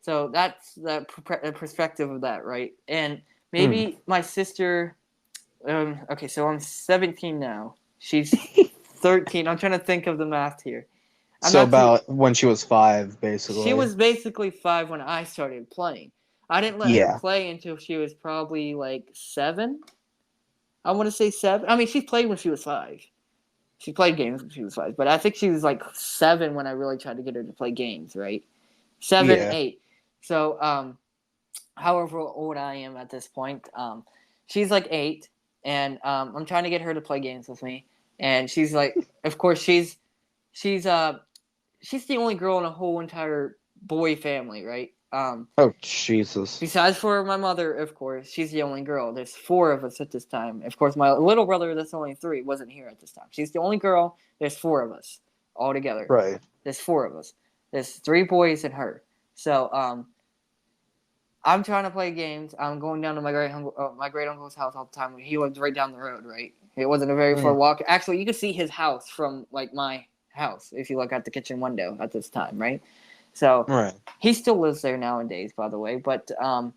So that's the perspective of that, right? And Hmm. maybe my sister. Okay, so I'm 17 now. She's 13. I'm trying to think of the math here. I'm So not too. about when she was 5, She basically. was basically 5 when I started playing. I didn't let her Yeah. play until she was probably like 7. I want to say 7. I mean, she played when she was 5. She played games when she was 5, but I think she was like 7 when I really tried to get her to play games, right? 7, Yeah. 8. So, however old I am at this point, she's like 8, and I'm trying to get her to play games with me, and she's like, of course, she's she's the only girl in a whole entire boy family, right? Oh Jesus. Besides for my mother, of course, she's the only girl. There's 4 of us at this time. Of course, my little brother, that's only 3, wasn't here at this time. She's the only girl. There's 4 of us all together. Right. There's 4 of us. There's 3 boys and her. So I'm trying to play games. I'm going down to my great uncle's house all the time. He lives right down the road, right? It wasn't a very far Mm. walk. Actually, you could see his house from like my house if you look at the kitchen window at this time, right? So Right. he still lives there nowadays, by the way. But I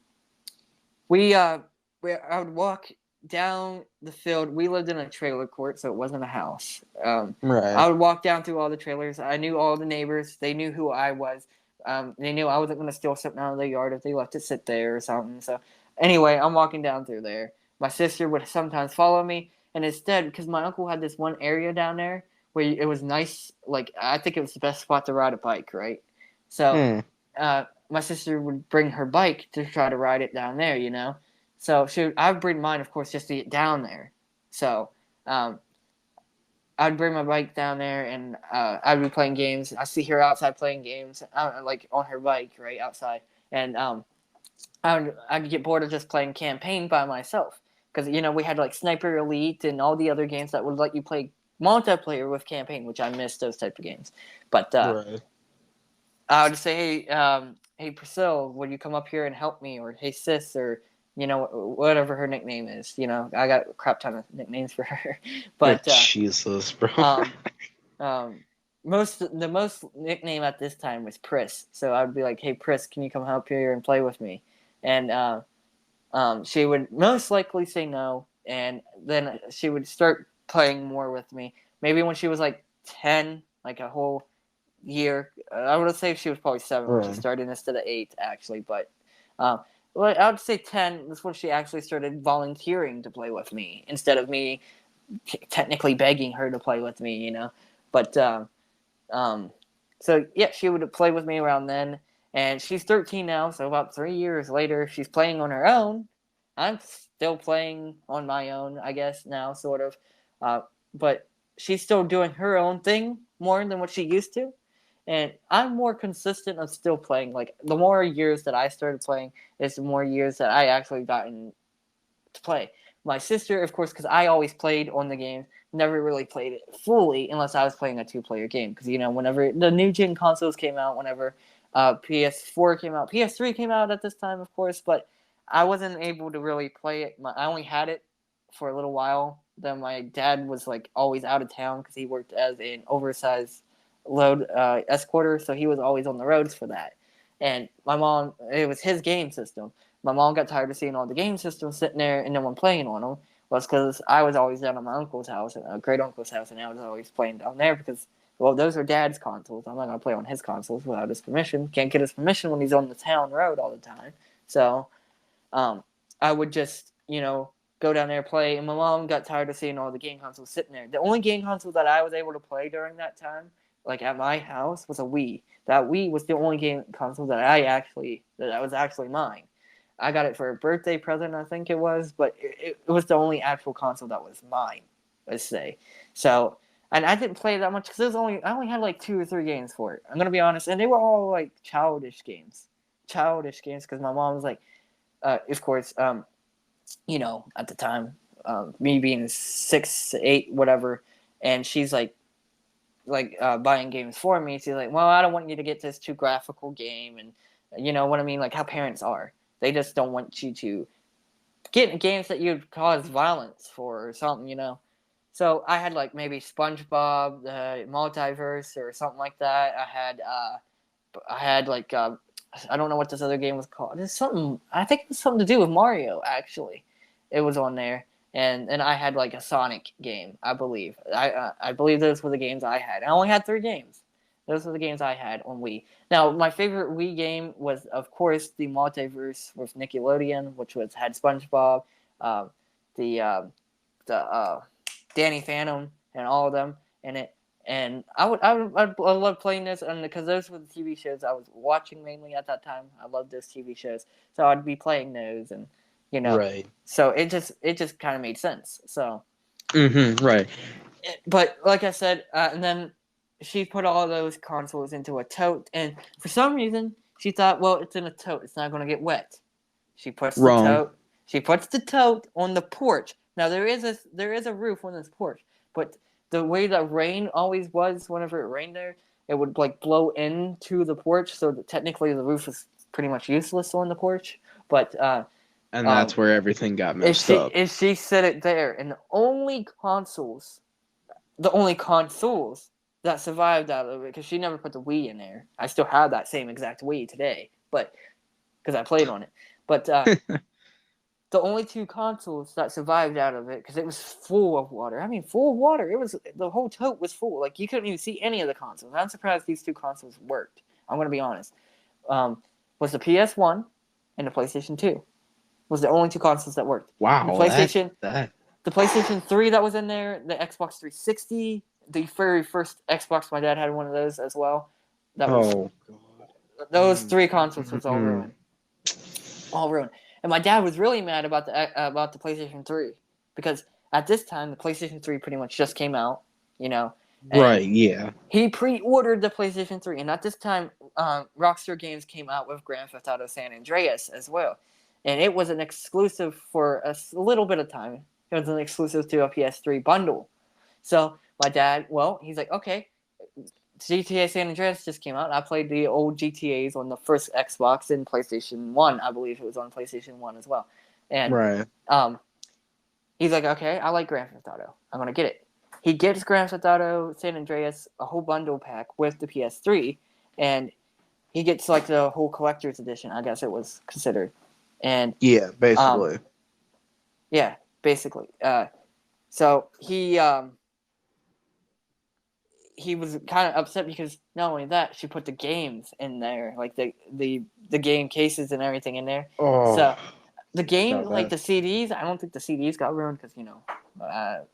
would walk down the field. We lived in a trailer court, so it wasn't a house. Right. I would walk down through all the trailers. I knew all the neighbors. They knew who I was. They knew I wasn't going to steal something out of their yard if they left it sit there or something. So anyway, I'm walking down through there. My sister would sometimes follow me, and instead, because my uncle had this one area down there where it was nice, like I think it was the best spot to ride a bike, right? So Hmm. my sister would bring her bike to try to ride it down there, you know. So I would bring mine, of course, just to get down there. So um, I'd bring my bike down there, and I'd be playing games. I see her outside playing games, like on her bike, right outside, and I'd get bored of just playing campaign by myself because we had like Sniper Elite and all the other games that would let you play multiplayer with campaign, which I missed those type of games. But Right. I would say, hey, Priscilla, would you come up here and help me? Or hey, sis, or whatever her nickname is. I got a crap ton of nicknames for her, but Jesus, bro. um, um, the most nickname at this time was Pris. So I would be like, hey, Pris, can you come up here and play with me? And she would most likely say no, and then she would start playing more with me. Maybe when she was like 10, like a whole year. I would say she was probably 7 when she Right. started instead of 8, actually. But well, I would say 10 is when she actually started volunteering to play with me instead of me technically begging her to play with me. But um, so yeah, she would play with me around then, and she's 13 now. So about 3 years later, she's playing on her own. I'm still playing on my own, I guess now, sort of. But she's still doing her own thing more than what she used to, and I'm more consistent of still playing. Like the more years that I started playing, is the more years that I actually gotten to play. My sister, of course, because I always played on the game, never really played it fully unless I was playing a 2-player game. Because whenever the new gen consoles came out, whenever PS4 came out, PS3 came out at this time, of course, but I wasn't able to really play it. I only had it for a little while. Then my dad was like always out of town because he worked as an oversized load escorter, so he was always on the roads for that. And my mom, it was his game system. My mom got tired of seeing all the game systems sitting there and no one playing on them. Was because I was always down at my uncle's house, great uncle's house, and I was always playing down there because Well, those are Dad's consoles. I'm not gonna play on his consoles without his permission. Can't get his permission when he's on the town road all the time. So, I would just, go down there play. And my mom got tired of seeing all the game consoles sitting there. The only game console that I was able to play during that time, like at my house, was a Wii. That Wii was the only game console that was actually mine. I got it for a birthday present, I think it was, but it was the only actual console that was mine, let's say. So, and I didn't play that much because I only had like 2 or 3 games for it. I'm gonna be honest, and they were all like childish games because my mom was like, of course, at the time, me being 6, 8, whatever, and she's like buying games for me. She's like, well, I don't want you to get this too graphical game, and you know what I mean, like how parents are. They just don't want you to get games that you'd cause violence for or something. So I had like maybe SpongeBob, the Multiverse, or something like that. I had like I don't know what this other game was called. It's something. I think it was something to do with Mario. Actually, it was on there, and I had like a Sonic game. I believe. I believe those were the games I had. I only had 3 games. Those were the games I had on Wii. Now, my favorite Wii game was, of course, the Multiverse with Nickelodeon, which had SpongeBob, the Danny Phantom, and all of them in it. And I love playing this, and because those were the TV shows I was watching mainly at that time. I loved those TV shows, so I'd be playing those, and Right. So it just kind of made sense. So. Right. But like I said, and then she put all those consoles into a tote, and for some reason she thought, well, it's in a tote, it's not going to get wet. She puts Wrong. the tote. She puts the tote on the porch. Now there is a roof on this porch, but the way that rain always was, whenever it rained there, it would like blow into the porch, so that technically the roof is pretty much useless on the porch. But And that's where everything got messed up. if she set it there, and the only consoles that survived out of it, because she never put the Wii in there. I still have that same exact Wii today, but because I played on it. But the only 2 consoles that survived out of it, because it was full of water. I mean, full of water. The whole tote was full. Like you couldn't even see any of the consoles. I'm surprised these 2 consoles worked. I'm gonna be honest. Was the PS1 and the PlayStation 2 was the only 2 consoles that worked. Wow. The PlayStation 3 that was in there, the Xbox 360, the very first Xbox, my dad had one of those as well. God. Those 3 consoles was all ruined. All ruined. And my dad was really mad about the PlayStation 3 because at this time the PlayStation 3 pretty much just came out, Right, yeah. He pre-ordered the PlayStation 3, and at this time Rockstar Games came out with Grand Theft Auto San Andreas as well. And it was an exclusive for a little bit of time. It was an exclusive to a PS3 bundle. So my dad, he's like, okay, GTA San Andreas just came out. I played the old GTAs on the first Xbox and PlayStation 1. I believe it was on PlayStation 1 as well. And Right. He's like, okay, I like Grand Theft Auto. I'm going to get it. He gets Grand Theft Auto San Andreas, a whole bundle pack with the PS3, and he gets like the whole collector's edition, I guess it was considered. And yeah, basically. Yeah, basically. So he was kind of upset because not only that, she put the games in there, like the game cases and everything in there. Oh. So the game, So like the CDs, I don't think the CDs got ruined because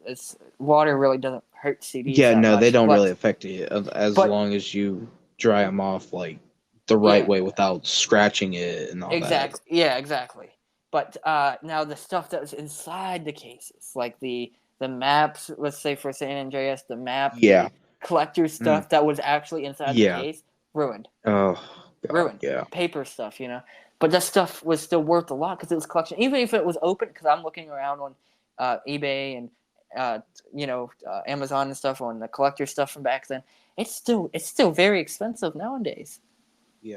it's water really doesn't hurt CDs. Yeah, that no, much, they don't but- really affect you as but- long as you dry them off like the right Yeah. way without scratching it and all Exactly. Yeah, exactly. But now the stuff that was inside the cases, like the maps, let's say for San Andreas, the map, Yeah. the collector stuff that was actually inside Yeah. the case, ruined. that. Oh, God, Ruined. yeah. Paper stuff, But that stuff was still worth a lot because it was collection. Even if it was open, because I'm looking around on eBay and Amazon and stuff on the collector stuff from back then. It's still very expensive nowadays. Yeah.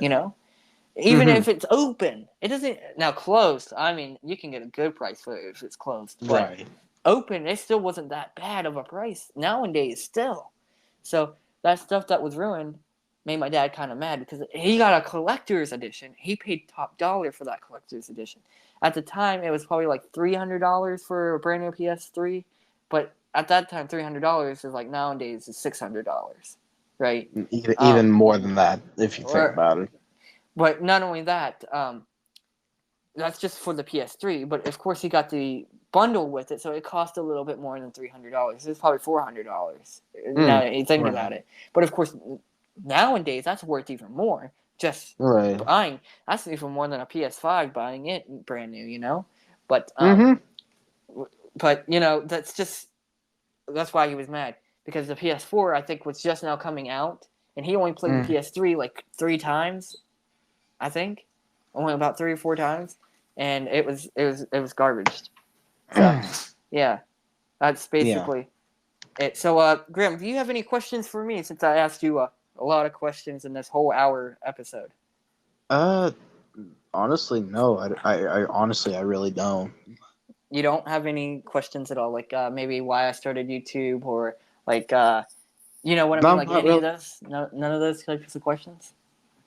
Even Mhm. if it's open, it doesn't now closed. I mean, you can get a good price for it if it's closed. But Right. open, it still wasn't that bad of a price nowadays. Still, so that stuff that was ruined made my dad kind of mad because he got a collector's edition. He paid top dollar for that collector's edition. At the time, it was probably like $300 for a brand new PS3, but at that time, $300 is like nowadays is $600. right? Even more than that, if you think Or, about it. but not only that, that's just for the PS3. But of course, he got the bundle with it, so it cost a little bit more than $300. It's probably $400. Now that you think right. about it, but of course, nowadays that's worth even more. Just Right. buying, that's even more than a PS5 buying it brand new, you know. But you know, that's why he was mad, because the PS4 I think was just now coming out, and he only played the PS3 like 3 times, I think, only about 3 or 4 times, and it was garbage. So yeah, that's basically it. So Grim, do you have any questions for me, since I asked you a lot of questions in this whole hour episode? Honestly, no. I honestly, I really don't. You don't have any questions at all, like maybe why I started YouTube, or like you know what I mean, No, like not any of really. those? No, none of those types of questions.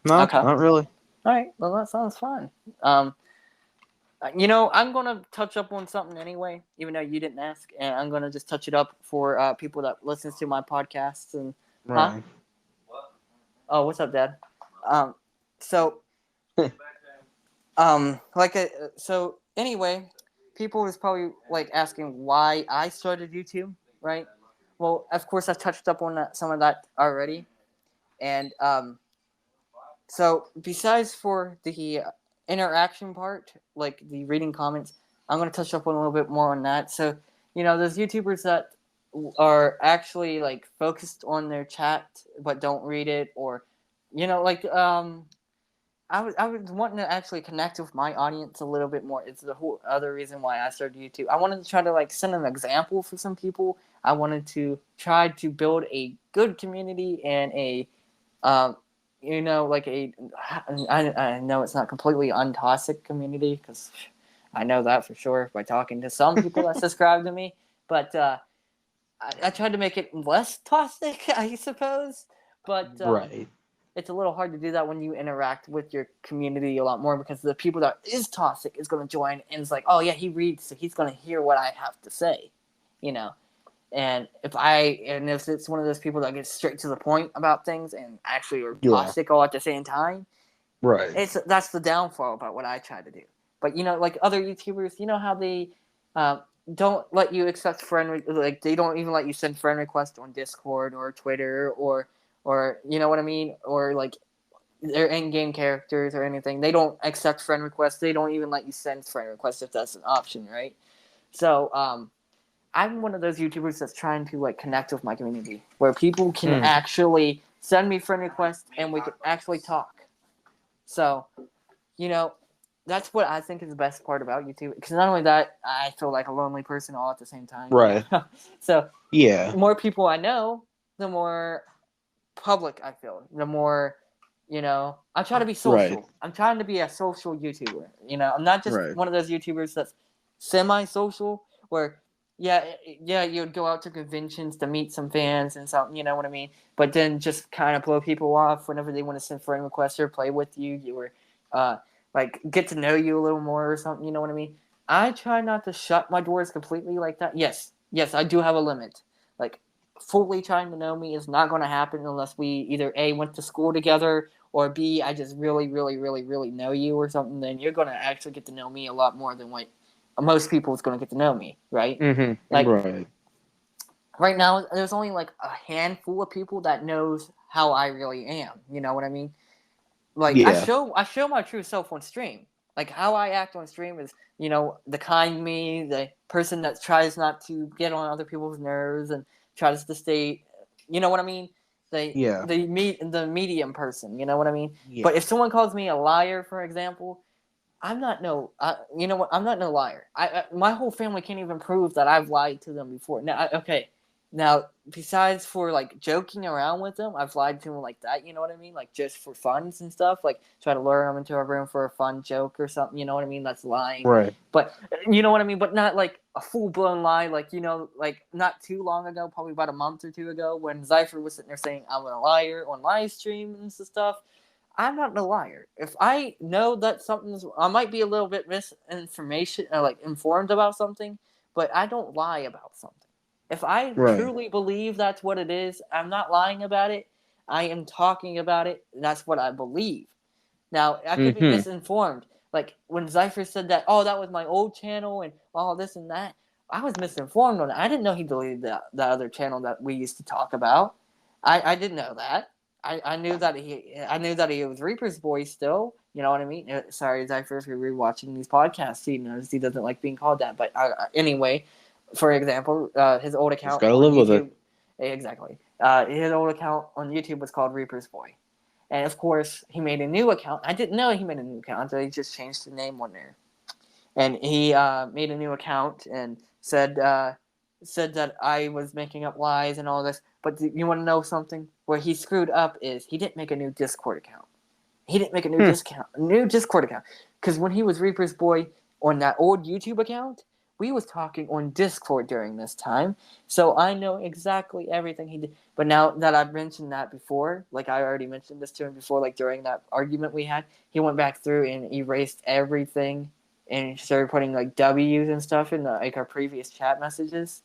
No, Okay. not really. All right. Well, that sounds fun. You know, I'm gonna touch up on something anyway, even though you didn't ask, and I'm gonna just touch it up for people that listens to my podcasts. And Right. oh, what's up, Dad? So so anyway, people is probably like asking why I started YouTube, right? Well, of course, I've touched up on some of that already, and so besides for the interaction part, like the reading comments, I'm going to touch up on a little bit more on that. So, you know, there's YouTubers that are actually like focused on their chat but don't read it, or, you know, like I was wanting to actually connect with my audience a little bit more. It's the whole other reason why I started YouTube. I wanted to try to like set an example for some people. I wanted to try to build a good community and a um, you know, like I know it's not completely untoxic community, because I know that for sure by talking to some people that subscribe to me. But I tried to make it less toxic, I suppose. But Right. it's a little hard to do that when you interact with your community a lot more, because the people that is toxic is going to join, and it's like, oh yeah, he reads, so he's going to hear what I have to say, you know. And if it's one of those people that gets straight to the point about things and actually are Yeah. toxic all at the same time, Right. that's the downfall about what I try to do. But you know, like other YouTubers, you know how they don't let you accept like they don't even let you send friend requests on Discord or Twitter, or you know what I mean, or like their in-game characters or anything. They don't accept friend requests. They don't even let you send friend requests if that's an option, right? So I'm one of those YouTubers that's trying to like connect with my community, where people can actually send me friend requests and we can actually talk. So, you know, that's what I think is the best part about YouTube. Because not only that, I feel like a lonely person all at the same time. Right. So, Yeah. the more people I know, the more public I feel. The more, you know, I try to be social. Right. I'm trying to be a social YouTuber. You know, I'm not just Right. one of those YouTubers that's semi-social, where yeah, you'd go out to conventions to meet some fans and something, you know what I mean? But then just kind of blow people off whenever they want to send friend requests or play with you. You were like get to know you a little more or something, you know what I mean? I try not to shut my doors completely like that. Yes, I do have a limit. Like fully trying to know me is not going to happen unless we either A, went to school together, or B, I just really, really, really, really know you or something. Then you're going to actually get to know me a lot more than what most people is going to get to know me, right? Like Right. right now, there's only like a handful of people that knows how I really am. You know what I mean? Like Yeah. I show my true self on stream. Like how I act on stream is, you know, the kind me, the person that tries not to get on other people's nerves and tries to stay, you know what I mean? Yeah. The medium person, you know what I mean? Yeah. But if someone calls me a liar, for example, I'm not no, you know what? I'm not no liar. My whole family can't even prove that I've lied to them before. Now, okay, now besides for like joking around with them, I've lied to them like that. You know what I mean? Like just for funs and stuff. Like try to lure them into a room for a fun joke or something. You know what I mean? That's lying. Right. But you know what I mean? But not like a full blown lie. Like, you know, like not too long ago, probably about a month or two ago, when Zypher was sitting there saying I'm a liar on live streams and stuff. I'm not a liar. If I know that something's, I might be a little bit misinformation, like informed about something, but I don't lie about something. If I Right. truly believe that's what it is, I'm not lying about it. I am talking about it. That's what I believe. Now, I could be misinformed. Like, when Zypher said that, oh, that was my old channel and all this and that, I was misinformed on it. I didn't know he deleted the other channel that we used to talk about. I didn't know that. I knew that he was Reaper's boy still. You know what I mean? Sorry, Zypher, if you're rewatching these podcasts, he knows he doesn't like being called that. But anyway, for example, his old account gotta on live with YouTube, exactly. His old account on YouTube was called Reaper's Boy. And of course, he made a new account. I didn't know he made a new account, so he just changed the name on there. And he made a new account and said that I was making up lies and all this. But you want to know something? Where he screwed up is he didn't make a new Discord account. He didn't make a new Discord account. Because when he was Reaper's Boy on that old YouTube account, we was talking on Discord during this time. So I know exactly everything he did. But now that I've mentioned that before, like I already mentioned this to him before, like during that argument we had, he went back through and erased everything and started putting like W's and stuff in like our previous chat messages.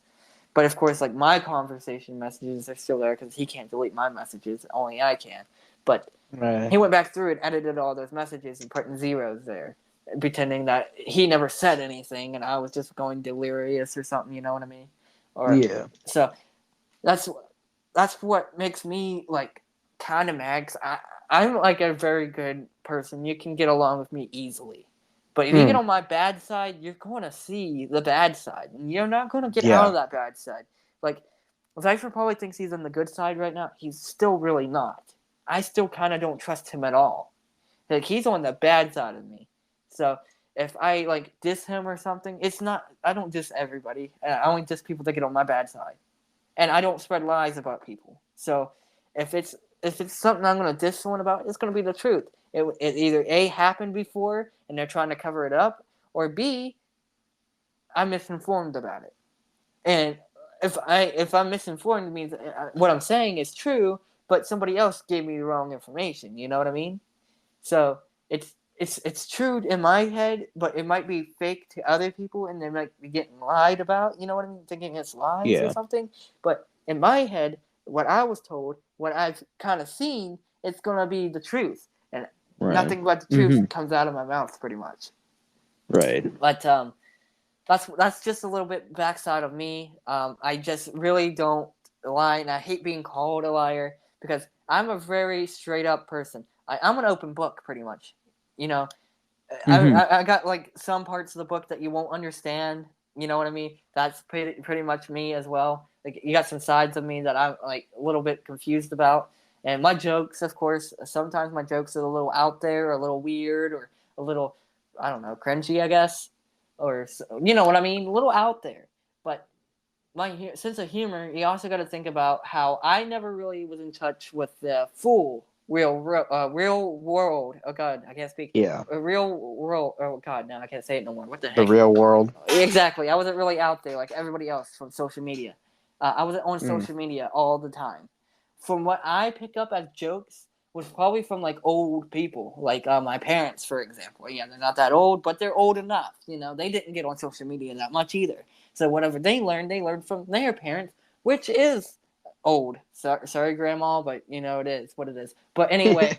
But of course, like my conversation messages are still there because he can't delete my messages. Only I can. But he went back through and edited all those messages and putting zeros there, pretending that he never said anything and I was just going delirious or something. You know what I mean? Or, Yeah. So that's what makes me like kind of mad. 'Cause I'm like a very good person. You can get along with me easily. But if you get on my bad side, you're going to see the bad side. And you're not going to get out of that bad side. Like, Zypher probably thinks he's on the good side right now. He's still really not. I still kind of don't trust him at all. Like, he's on the bad side of me. So, if I, like, diss him or something, it's not... I don't diss everybody. I only diss people that get on my bad side. And I don't spread lies about people. So, if it's something I'm going to diss someone about, it's going to be the truth. It either A, happened before and they're trying to cover it up, or B, I'm misinformed about it. And if I'm misinformed, it means what I'm saying is true, but somebody else gave me the wrong information. You know what I mean? So it's true in my head, but it might be fake to other people, and they might be getting lied about. You know what I mean? Thinking it's lies or something. But in my head, what I was told, what I've kind of seen, it's gonna be the truth. Nothing but the truth comes out of my mouth, pretty much. Right. But that's just a little bit backside of me. I just really don't lie, and I hate being called a liar because I'm a very straight up person. I'm an open book, pretty much. You know, I got like some parts of the book that you won't understand. You know what I mean? That's pretty much me as well. Like, you got some sides of me that I'm like a little bit confused about. And my jokes, of course, sometimes my jokes are a little out there, or a little weird, or a little, I don't know, cringy, I guess. Or, you know what I mean? A little out there. But my sense of humor, you also got to think about how I never really was in touch with the full real world. Oh, God, I can't speak. Yeah. A real world. Oh, God, no, I can't say it no more. What the heck? The real world. Exactly. I wasn't really out there like everybody else from social media. I wasn't on social media all the time. From what I pick up as jokes was probably from like old people, like my parents, for example. Yeah, they're not that old, but they're old enough. You know, they didn't get on social media that much either. So whatever they learned from their parents, which is old. Sorry, Grandma, but you know it is what it is. But anyway,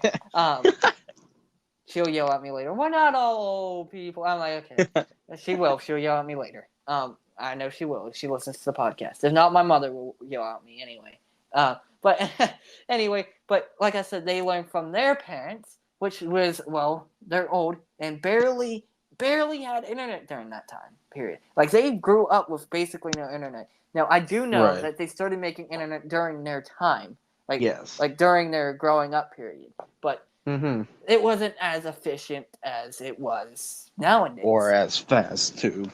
she'll yell at me later. We're not all old people. I'm like, okay, she will. She'll yell at me later. I know she will. She listens to the podcast. If not, my mother will yell at me anyway. But anyway, but like I said, they learned from their parents, which was, well, they're old and barely had internet during that time period. Like, they grew up with basically no internet. Now, I do know that they started making internet during their time, like during their growing up period, but it wasn't as efficient as it was nowadays, or as fast too.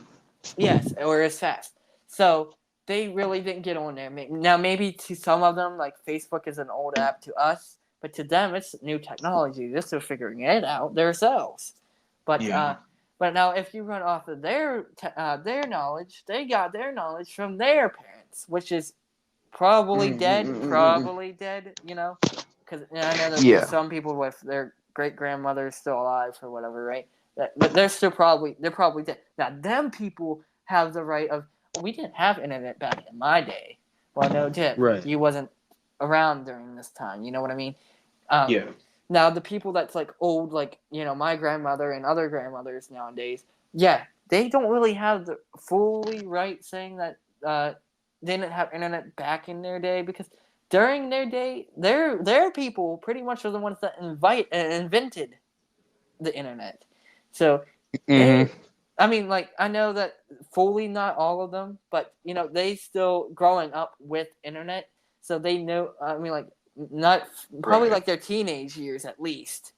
Yes, or as fast. So they really didn't get on there. Now, maybe to some of them, like Facebook is an old app to us, but to them, it's new technology. They're still figuring it out themselves. But but now, if you run off of their knowledge, they got their knowledge from their parents, which is probably dead. You know, because I know there's some people with their great grandmothers still alive or whatever, right? But they're probably dead. Now, them people have the right of. We didn't have internet back in my day. Well, no, Jim, you wasn't around during this time. You know what I mean? Um, Yeah. Now the people that's like old, like my grandmother and other grandmothers nowadays, yeah, they don't really have the fully right saying that they didn't have internet back in their day, because during their day, their people pretty much are the ones that invented the internet. So they, Mm-hmm. I mean, like, I know that fully not all of them, but they still growing up with internet, so they know. I mean, like, not probably Right. like their teenage years at least.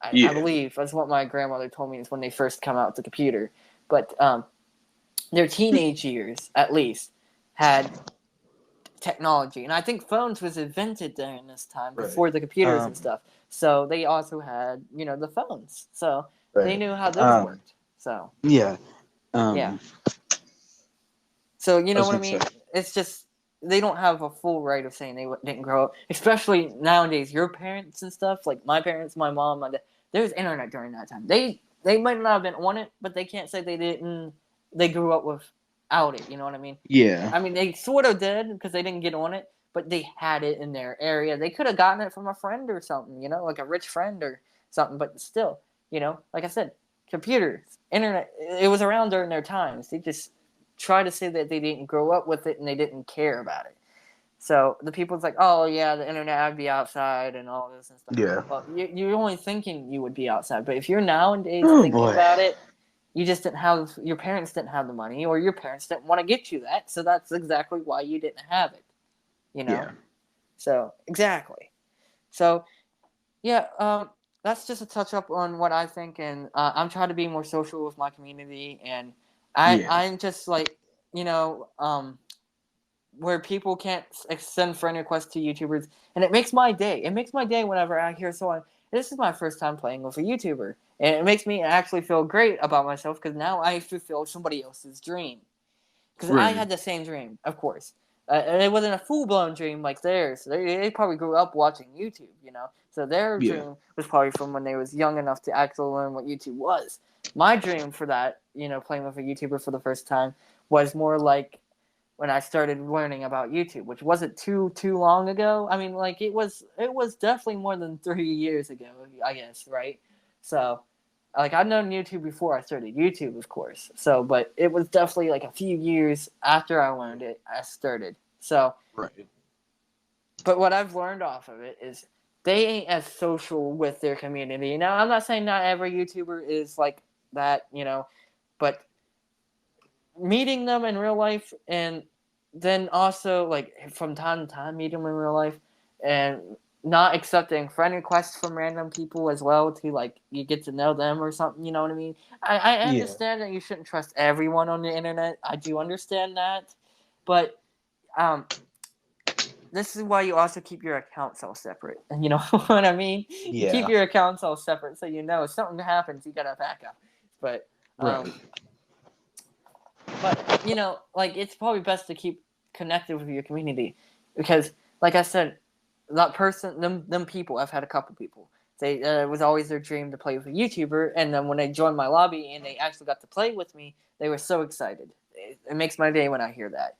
I Yeah. believe that's what my grandmother told me is when they first come out with the computer, but their teenage years at least had technology, and I think phones was invented during this time Right. before the computers and Um, stuff. So they also had the phones, so they Right. knew how those um, worked. So yeah. yeah. Um, So you I know was what I gonna say. mean? It's just they don't have a full right of saying they didn't grow up. Especially nowadays, your parents and stuff, like my parents, my mom, my dad, there was internet during that time. They might not have been on it, but they can't say they didn't. They grew up without it. You know what I mean? yeah. I mean, they sort of did because they didn't get on it, but they had it in their area. They could have gotten it from a friend or something, like a rich friend or something. But still, like I said, computers, internet, it was around during their times. They just try to say that they didn't grow up with it and they didn't care about it. So the people's like, oh yeah, the internet, I'd be outside and all this and stuff. Yeah. Well, you're only thinking you would be outside, but if you're nowadays Oh thinking boy. about it, you just didn't have, your parents didn't have the money, or your parents didn't want to get you that, so that's exactly why you didn't have it. Yeah. So exactly. So yeah, that's just a touch up on what I think, and I'm trying to be more social with my community, and Yeah. I'm just like, where people can't send friend requests to YouTubers, and it makes my day. It makes my day whenever I hear someone. This is my first time playing with a YouTuber, and it makes me actually feel great about myself because now I fulfill somebody else's dream. Because I Right. had the same dream, of course. And it wasn't a full blown dream like theirs. They probably grew up watching YouTube. So their Yeah. dream was probably from when they was young enough to actually learn what YouTube was. My dream for that, playing with a YouTuber for the first time, was more like when I started learning about YouTube, which wasn't too long ago. I mean, like it was definitely more than 3 years ago, I guess, right? So, like I'd known YouTube before I started YouTube, of course. So, but it was definitely like a few years after I learned it, I started. So, Right. but what I've learned off of it is they ain't as social with their community. Now, I'm not saying not every YouTuber is like that, but meeting them in real life, and then also like from time to time meet them in real life, and not accepting friend requests from random people as well, to like you get to know them or something. You know what I mean? I Yeah. understand that you shouldn't trust everyone on the internet. I do understand that, but um this is why you also keep your accounts all separate. And you know what I mean? You keep Yeah. your accounts all separate so if something happens, you got a backup. But Right. like it's probably best to keep connected with your community, because, like I said, that person, them people, I've had a couple people. It was always their dream to play with a YouTuber, and then when they joined my lobby and they actually got to play with me, they were so excited. It makes my day when I hear that.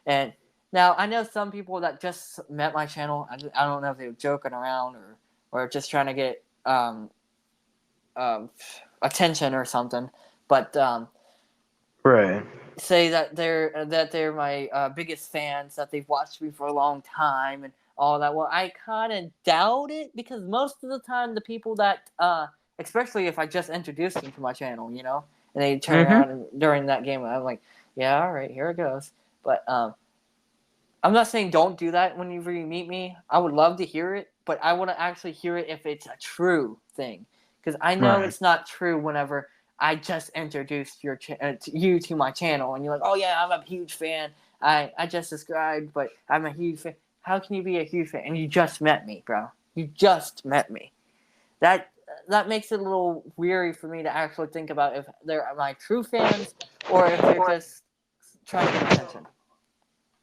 And now I know some people that just met my channel. I don't know if they were joking around or just trying to get um, attention or something, but Right. say that they're my biggest fans, that they've watched me for a long time and all that. Well, I kind of doubt it, because most of the time the people that especially if I just introduced them to my channel, and they turn Mhm. around and during that game, I'm like, yeah, all right, here it goes. But I'm not saying don't do that whenever you meet me. I would love to hear it, but I want to actually hear it if it's a true thing, because I know Right. it's not true whenever I just introduced you to my channel and you're like, oh yeah, I'm a huge fan. I just subscribed, but I'm a huge fan. How can you be a huge fan? And you just met me, bro. You just met me. That makes it a little weary for me to actually think about if they're my true fans or if they're just trying to get attention.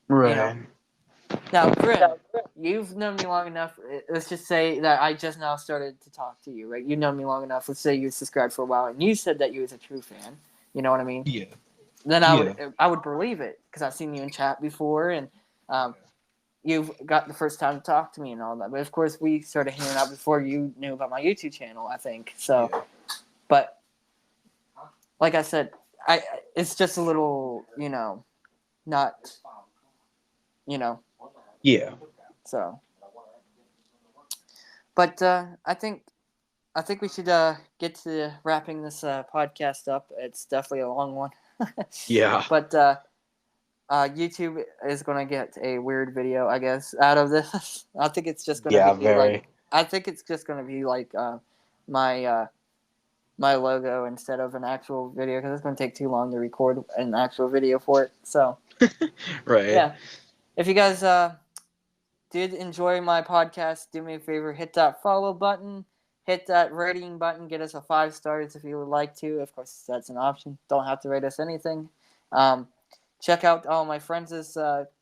Right. Now, Grim, you've known me long enough. Let's just say that I just now started to talk to you, right? You've known me long enough. Let's say you subscribed for a while, and you said that you was a true fan. You know what I mean? Yeah. Then Yeah. I would believe it, because I've seen you in chat before, and um, you've got the first time to talk to me and all that. But of course, we started hanging out before you knew about my YouTube channel, I think. So, Yeah. but like I said, it's just a little, not, Yeah. so. But I think we should get to wrapping this podcast up. It's definitely a long one. Yeah. But YouTube is gonna get a weird video, I guess, out of this. I think it's just gonna Yeah, be very. like, I think it's just gonna be like my my logo instead of an actual video because it's gonna take too long to record an actual video for it. So Right. yeah, if you guys did enjoy my podcast, do me a favor, hit that follow button, hit that rating button, get us a 5 stars if you would like to. Of course, that's an option. Don't have to rate us anything. Check out all my friends'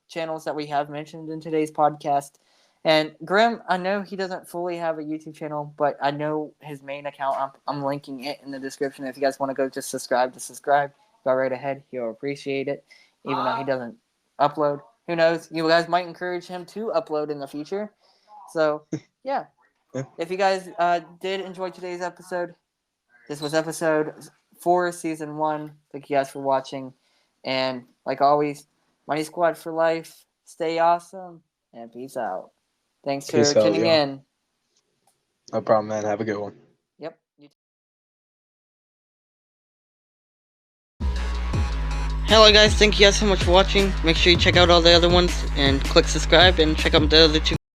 channels that we have mentioned in today's podcast. And Grim, I know he doesn't fully have a YouTube channel, but I know his main account. I'm linking it in the description. If you guys want to go just subscribe, go right ahead. He'll appreciate it, even though he doesn't upload. Who knows? You guys might encourage him to upload in the future. So, yeah. If you guys did enjoy today's episode, this was episode 4, season 1. Thank you guys for watching. And like always, Money Squad for life. Stay awesome and peace out. Thanks for Peace out, tuning y'all. in. No problem, man. Have a good one. Yep. Hello guys, thank you guys so much for watching. Make sure you check out all the other ones and click subscribe and check out the other 2